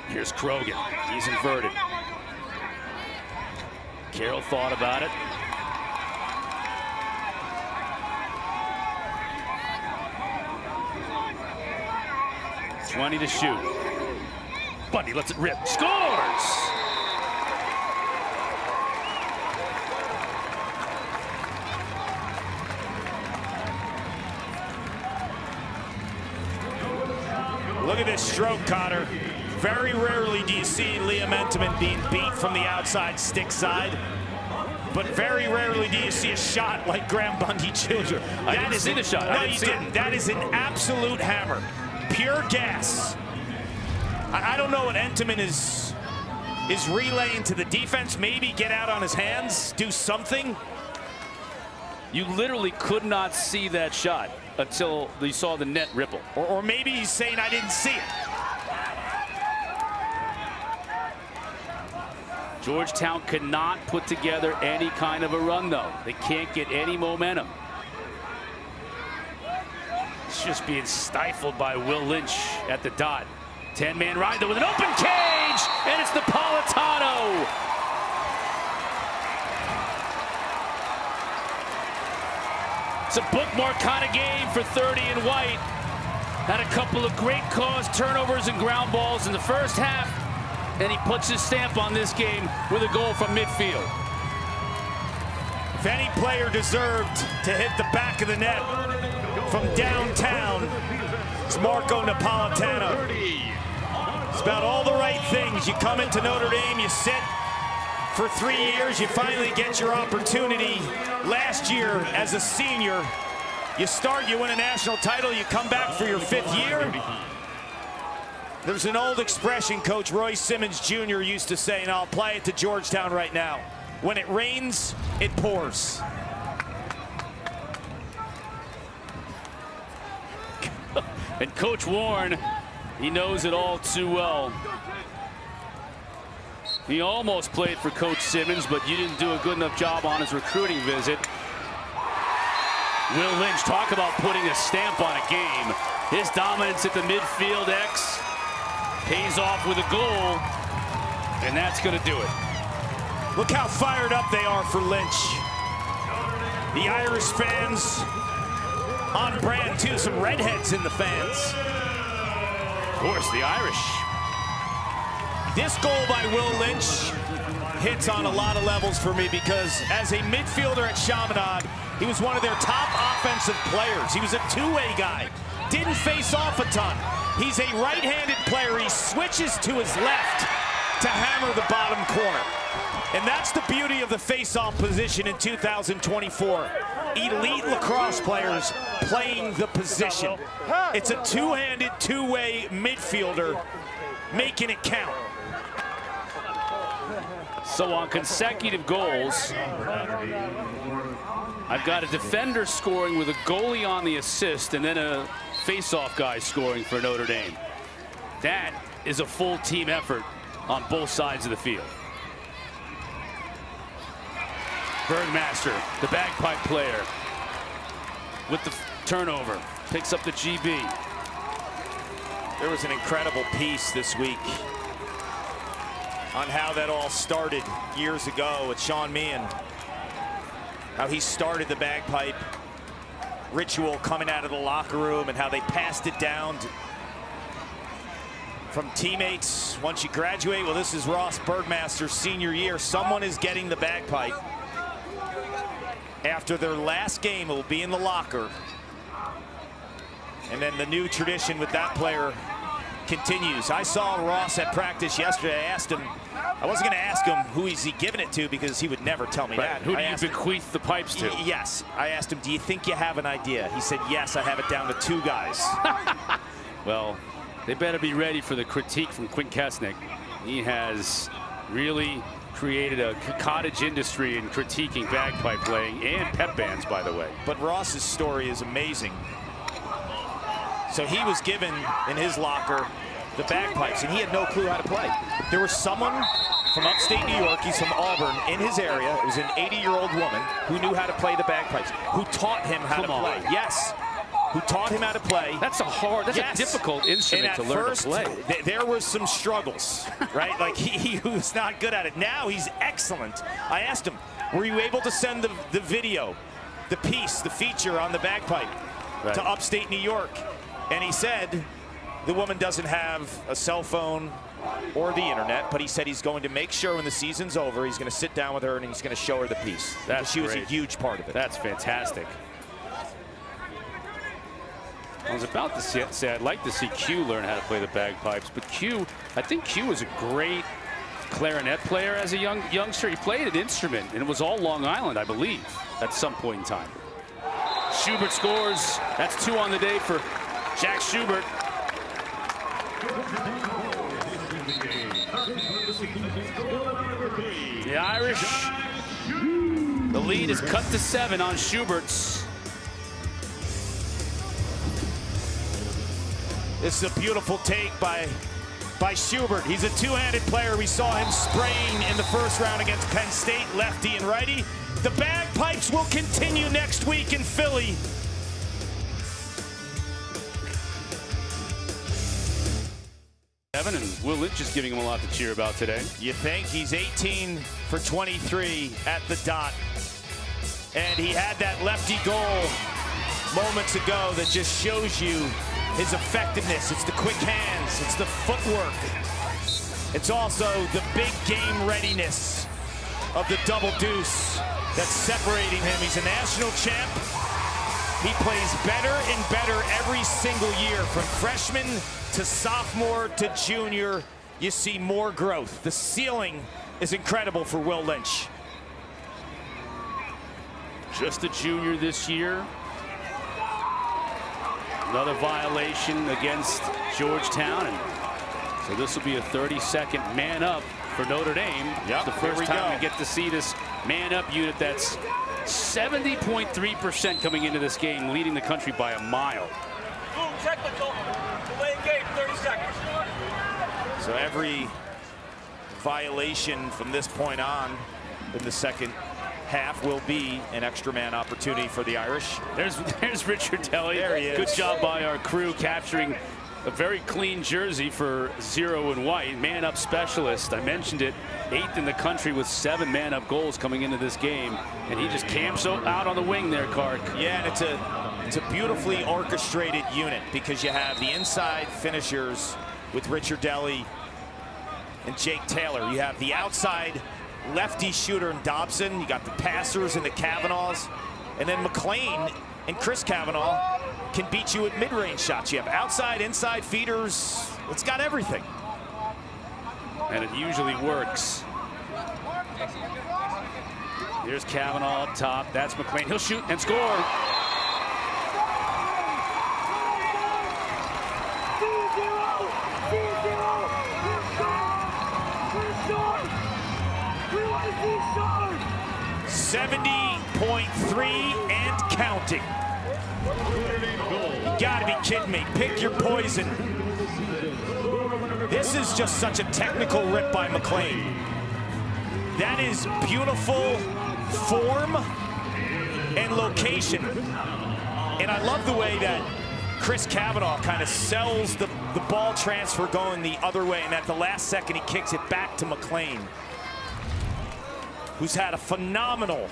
Here's Krogan. He's inverted. Carroll thought about it. $20 to shoot. Bundy lets it rip. Scores! Look at this stroke, Cotter. Very rarely do you see Liam Entenmann being beat from the outside stick side. But very rarely do you see a shot like Graham Bundy Jr. I didn't see the shot. No, you didn't. That is an absolute hammer. Pure gas. I don't know what Entenmann is relaying to the defense. Maybe get out on his hands, do something. You literally could not see that shot until you saw the net ripple. Or maybe he's saying, I didn't see it. Georgetown cannot put together any kind of a run, though. They can't get any momentum. It's just being stifled by Will Lynch at the dot. 10-man ride with an open cage, and it's Napolitano. It's a bookmark kind of game for 30 and White. Had a couple of great cause turnovers and ground balls in the first half, and he puts his stamp on this game with a goal from midfield. If any player deserved to hit the back of the net from downtown, it's Marco Napolitano. It's about all the right things. You come into Notre Dame, you sit for 3 years, you finally get your opportunity. Last year, as a senior, you start, you win a national title, you come back for your 5th year. There's an old expression Coach Roy Simmons Jr. used to say, and I'll apply it to Georgetown right now. When it rains, it pours. And Coach Warren, he knows it all too well. He almost played for Coach Simmons, but you didn't do a good enough job on his recruiting visit. Will Lynch, talk about putting a stamp on a game. His dominance at the midfield X pays off with a goal, and that's going to do it. Look how fired up they are for Lynch. The Irish fans on brand, too. Some redheads in the fans. Of course, the Irish. This goal by Will Lynch hits on a lot of levels for me because as a midfielder at Chaminade, he was one of their top offensive players. He was a two-way guy. Didn't face off a ton. He's a right-handed player. He switches to his left to hammer the bottom corner. And that's the beauty of the face-off position in 2024. Elite lacrosse players playing the position. It's a two-handed, two-way midfielder making it count. So on consecutive goals, I've got a defender scoring with a goalie on the assist and then a face-off guy scoring for Notre Dame. That is a full team effort on both sides of the field. Bergmaster, the bagpipe player, with the turnover, picks up the GB. There was an incredible piece this week on how that all started years ago with Sean Meehan. How he started the bagpipe ritual coming out of the locker room and how they passed it down from teammates. Once you graduate, well, this is Ross Bergmaster's senior year. Someone is getting the bagpipe. After their last game, it will be in the locker. And then the new tradition with that player continues. I saw Ross at practice yesterday. I asked him, I wasn't going to ask him who is he giving it to because he would never tell me that. Who do you bequeath the pipes to? Yes. I asked him, do you think you have an idea? He said, yes, I have it down to 2 guys. Well, they better be ready for the critique from Quinn Kesnick. He has really created a cottage industry in critiquing bagpipe playing and pep bands, by the way. But Ross's story is amazing. So he was given in his locker the bagpipes, and he had no clue how to play. There was someone from upstate New York, he's from Auburn, in his area. It was an 80-year-old woman who knew how to play the bagpipes, who taught him how to play. Yes, who taught him how to play. That's a difficult instrument to learn to play. There was some struggles, right? Like he was not good at it. Now he's excellent. I asked him, were you able to send the video, the piece, the feature on the bagpipe to upstate New York? And he said the woman doesn't have a cell phone or the internet, but he said he's going to make sure when the season's over, he's going to sit down with her and he's going to show her the piece. She was a huge part of it. That's fantastic. I was about to say I'd like to see Q learn how to play the bagpipes, but I think Q was a great clarinet player as a youngster. He played an instrument, and it was all Long Island, I believe, at some point in time. Schubert scores. That's 2 on the day for Jack Schubert. The Irish, the lead is cut to 7 on Schubert's. This is a beautiful take by Schubert. He's a two-handed player. We saw him spraying in the first round against Penn State, lefty and righty. The bagpipes will continue next week in Philly. And Will Lynch is giving him a lot to cheer about today. You think? He's 18 for 23 at the dot. And he had that lefty goal moments ago that just shows you his effectiveness. It's the quick hands, it's the footwork. It's also the big game readiness of the double deuce that's separating him. He's a national champ. He plays better and better every single year. From freshman to sophomore to junior, you see more growth. The ceiling is incredible for Will Lynch. Just a junior this year. Another violation against Georgetown. And so this will be a 30-second man up for Notre Dame. Yep, the first time we get to see this man up unit that's 70.3% coming into this game, leading the country by a mile. Boom, technical. Delay game, 30 seconds. So every violation from this point on in the second half will be an extra man opportunity for the Irish. There's Richard Telly. There he is. Good job by our crew capturing a very clean jersey for 0 and white. Man up specialist. I mentioned it. 8th in the country with 7 man up goals coming into this game. And he just camps out on the wing there, Carc. Yeah, and it's a beautifully orchestrated unit because you have the inside finishers with Richard Telly and Jake Taylor. You have the outside lefty shooter in Dobson. You got the passers and the Kavanaughs. And then McLean and Chris Kavanaugh can beat you at mid-range shots. You have outside, inside feeders. It's got everything. And it usually works. Here's Kavanaugh up top. That's McLean. He'll shoot and score. .3 and counting. You gotta be kidding me. Pick your poison. This is just such a technical rip by McLean. That is beautiful form and location. And I love the way that Chris Kavanaugh kind of sells the ball transfer going the other way, and at the last second he kicks it back to McLean, who's had a phenomenal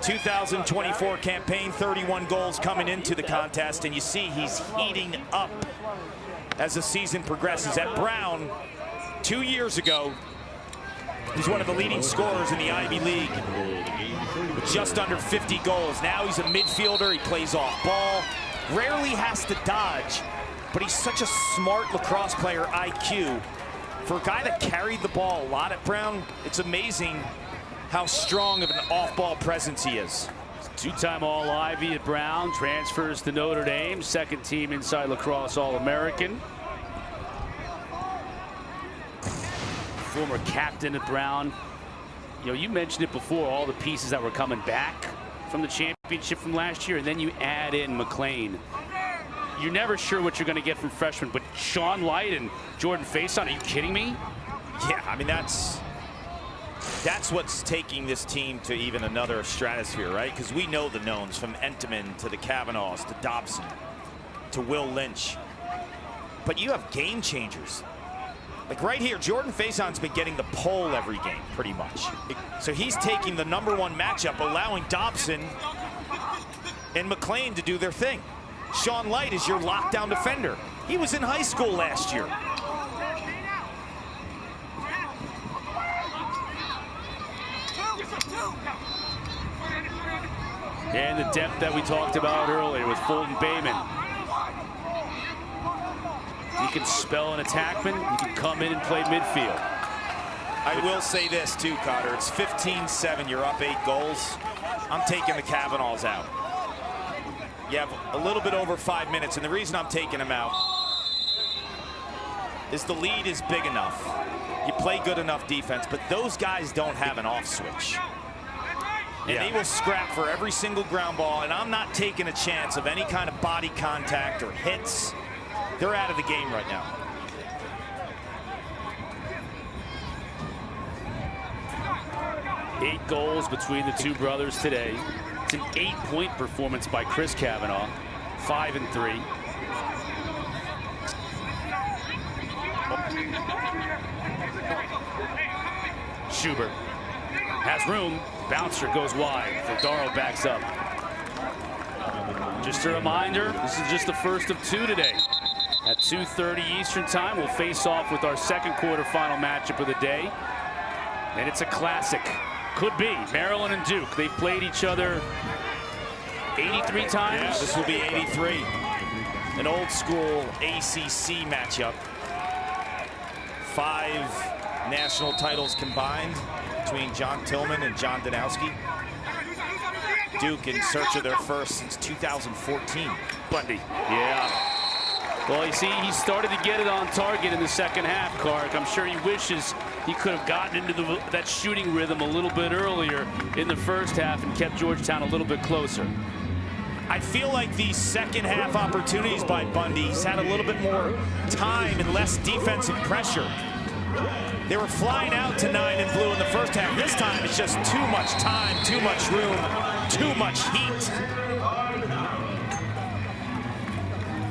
2024 campaign, 31 goals coming into the contest, and you see he's heating up as the season progresses. At Brown, 2 years ago, he's one of the leading scorers in the Ivy League with just under 50 goals. Now he's a midfielder, he plays off ball, rarely has to dodge, but he's such a smart lacrosse player IQ. For a guy that carried the ball a lot at Brown, it's amazing how strong of an off-ball presence he is. Two-time All-Ivy at Brown, transfers to Notre Dame, second team inside lacrosse All-American. former captain at Brown. You know, you mentioned it before, all the pieces that were coming back from the championship from last year, and then you add in McLean. You're never sure what you're going to get from freshmen, but Sean Light and Jordan Faison, are you kidding me? Yeah, I mean, that's what's taking this team to even another stratosphere, right? Because we know the knowns, from Entenmann to the Kavanaughs to Dobson to Will Lynch. But you have game changers. Like right here, Jordan Faison's been getting the pole every game, pretty much. So he's taking the #1 matchup, allowing Dobson and McLean to do their thing. Sean Light is your lockdown defender. He was in high school last year. And the depth that we talked about earlier with Fulton Bayman. He can spell an attackman. He can come in and play midfield. I will say this too, Cotter. It's 15-7. You're up 8 goals. I'm taking the Kavanaughs out. You have a little bit over 5 minutes, and the reason I'm taking them out is the lead is big enough. You play good enough defense, but those guys don't have an off switch. And they will scrap for every single ground ball, and I'm not taking a chance of any kind of body contact or hits. They're out of the game right now. Eight goals between the two brothers today. It's an 8-point performance by Chris Cavanaugh, 5-3. Schubert has room. Bouncer goes wide. Fedaro backs up. Just a reminder, this is just the first of 2 today. At 2:30 Eastern time, we'll face off with our second quarterfinal matchup of the day. And it's a classic. Could be. Maryland and Duke. They've played each other 83 times. Yeah, this will be 83. An old school ACC matchup. 5 national titles combined between John Tillman and John Danowski. Duke in search of their first since 2014. Bundy. Yeah. Well, you see, he started to get it on target in the second half, Clark. I'm sure he wishes he could have gotten into that shooting rhythm a little bit earlier in the first half and kept Georgetown a little bit closer. I feel like these second half opportunities by Bundy, he's had a little bit more time and less defensive pressure. They were flying out to 9 and blue in the first half. This time it's just too much time, too much room, too much heat.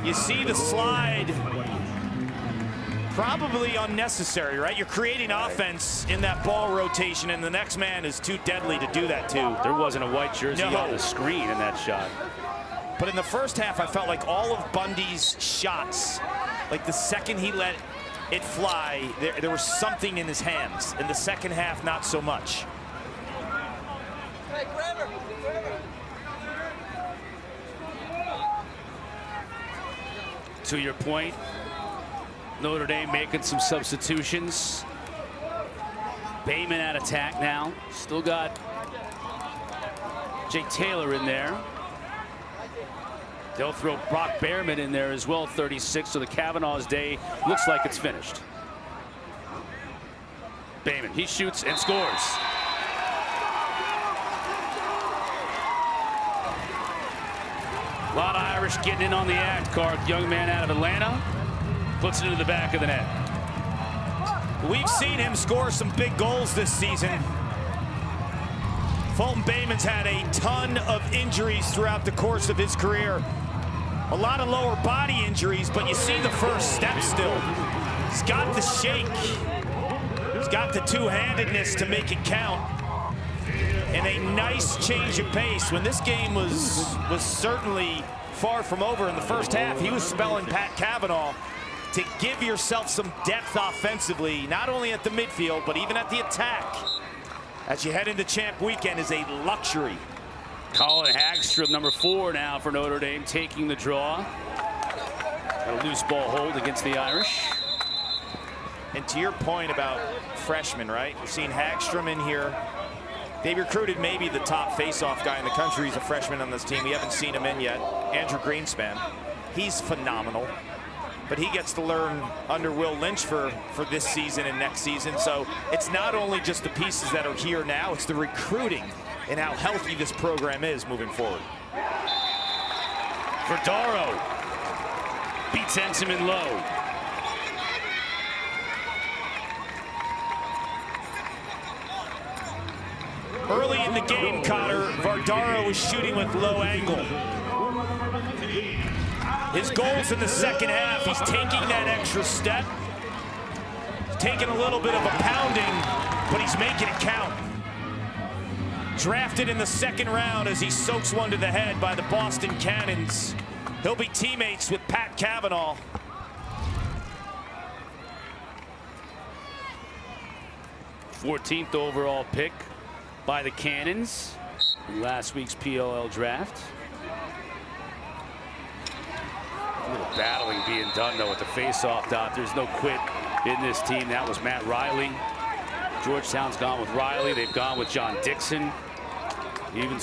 You see the slide, probably unnecessary, right? You're creating offense in that ball rotation, and the next man is too deadly to do that too. There wasn't a white jersey on the screen in that shot. But in the first half, I felt like all of Bundy's shots, like the second he let it fly, there was something in his hands. In the second half, not so much. Hey, grab her. To your point, Notre Dame making some substitutions. Bayman at attack now. Still got Jake Taylor in there. They'll throw Brock Behrman in there as well, 36. So the Kavanaugh's day looks like it's finished. Bayman, he shoots and scores. A lot of Irish getting in on the act, Clark. Young man out of Atlanta puts it into the back of the net. We've seen him score some big goals this season. Fulton Bayman's had a ton of injuries throughout the course of his career. A lot of lower body injuries, but you see the first step still. He's got the shake. He's got the two-handedness to make it count. And a nice change of pace. When this game was certainly far from over in the first half, he was spelling Pat Cavanaugh to give yourself some depth offensively, not only at the midfield, but even at the attack. As you head into Champ Weekend is a luxury. Colin Hagstrom, number 4 now for Notre Dame, taking the draw. A loose ball hold against the Irish. And to your point about freshmen, right? We've seen Hagstrom in here. They recruited maybe the top face-off guy in the country. He's a freshman on this team. We haven't seen him in yet. Andrew Greenspan. He's phenomenal. but he gets to learn under Will Lynch for this season and next season. So it's not only just the pieces that are here now, it's the recruiting and how healthy this program is moving forward. Verdaro beats Ensiman low. Early in the game, Cotter, Verdaro was shooting with low angle. His goals in the second half, he's taking that extra step. He's taking a little bit of a pounding, but he's making it count. Drafted in the second round as he soaks one to the head by the Boston Cannons. He'll be teammates with Pat Cavanaugh. th overall pick by the Cannons in last week's PLL draft. A little battling being done though with the face-off dot. There's no quit in this team. That was Matt Riley. Georgetown's gone with Riley. They've gone with John Dixon. We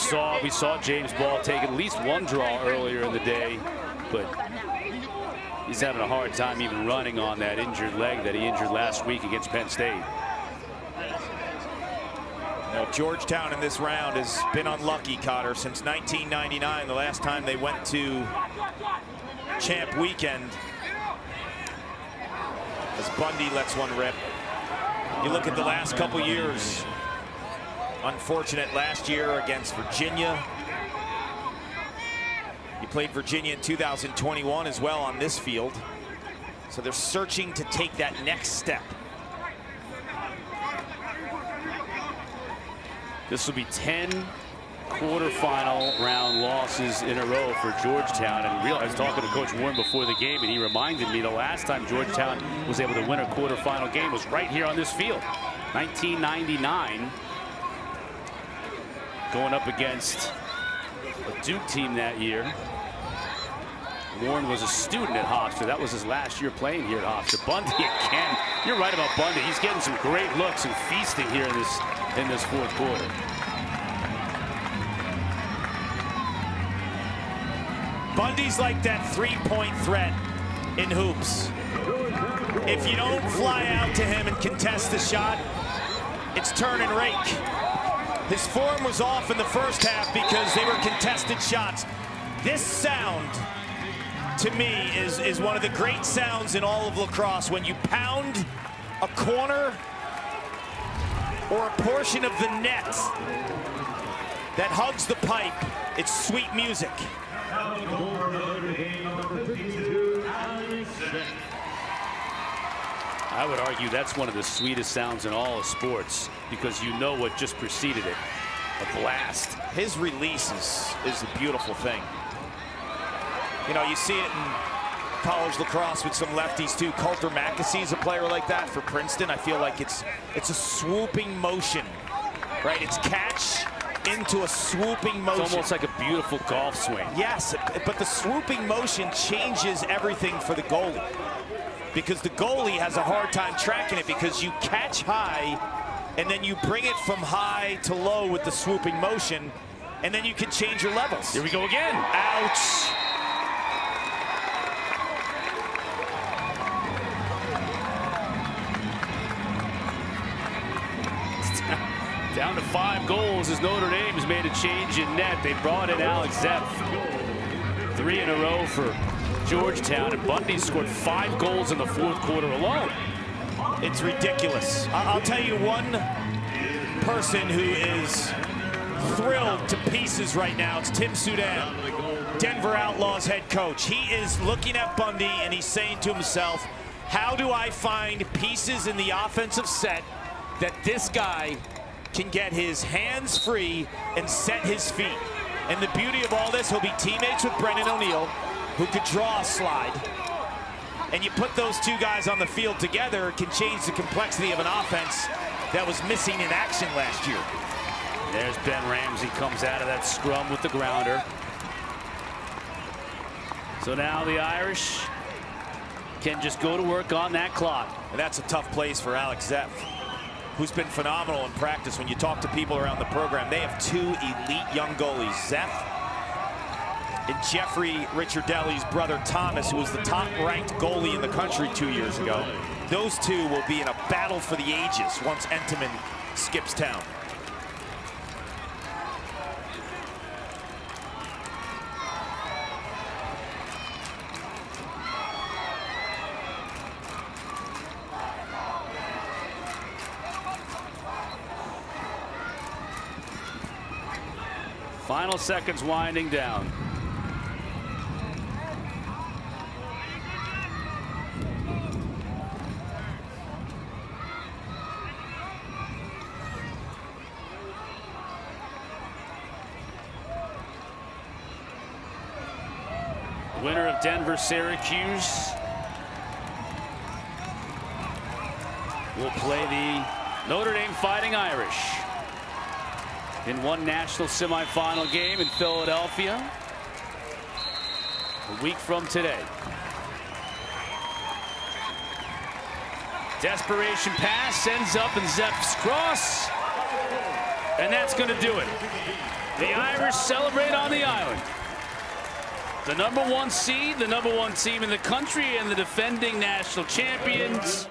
saw James Ball take at least one draw earlier in the day, but he's having a hard time even running on that injured leg that he injured last week against Penn State. Now, Georgetown in this round has been unlucky, Cotter, since 1999, the last time they went to Champ Weekend, as Bundy lets one rip. You look at the last couple years, unfortunate last year against Virginia. He played Virginia in 2021 as well on this field. So they're searching to take that next step. This will be 10 quarterfinal round losses in a row for Georgetown. And I was talking to Coach Warren before the game, and he reminded me the last time Georgetown was able to win a quarterfinal game was right here on this field. 1999, going up against a Duke team that year. Warren was a student at Hofstra. That was his last year playing here at Hofstra. Bundy again. You're right about Bundy. He's getting some great looks and feasting here in this fourth quarter. Bundy's like that three-point threat in hoops. If you don't fly out to him and contest the shot, it's turn and rake. His form was off in the first half because they were contested shots. This sound, to me, is one of the great sounds in all of lacrosse. When you pound a corner or a portion of the net that hugs the pipe, it's sweet music. I would argue that's one of the sweetest sounds in all of sports, because you know what just preceded it. A blast. His release is a beautiful thing. You know, you see it in college lacrosse with some lefties too. Coulter Mackessy's a player like that for Princeton. I feel like it's a swooping motion, right? It's catch into a swooping motion. It's almost like a beautiful golf swing. Yes, but the swooping motion changes everything for the goalie, because the goalie has a hard time tracking it, because you catch high and then you bring it from high to low with the swooping motion, and then you can change your levels. Here we go again. Ouch. Down to 5 goals as Notre Dame has made a change in net. They brought in Alex Zepp. 3 in a row for Georgetown, and Bundy scored 5 goals in the fourth quarter alone. It's ridiculous. I'll tell you one person who is thrilled to pieces right now. It's Tim Soudan, Denver Outlaws head coach. He is looking at Bundy and he's saying to himself, how do I find pieces in the offensive set that this guy can get his hands free and set his feet? And the beauty of all this, he'll be teammates with Brendan O'Neill, who could draw a slide. And you put those two guys on the field together, it can change the complexity of an offense that was missing in action last year. There's Ben Ramsey, comes out of that scrum with the grounder. So now the Irish can just go to work on that clock. And that's a tough place for Alex Zepp, who's been phenomenal in practice. When you talk to people around the program, they have 2 elite young goalies. Zepp and Jeffrey Ricciardelli's brother Thomas, who was the top-ranked goalie in the country 2 years ago. Those two will be in a battle for the ages once Entenmann skips town. Final seconds winding down. Winner of Denver-Syracuse will play the Notre Dame Fighting Irish in one national semifinal game in Philadelphia a week from today. Desperation pass sends up and Zepp's cross, and that's going to do it. The Irish celebrate on the island. The #1 seed, the #1 team in the country, and the defending national champions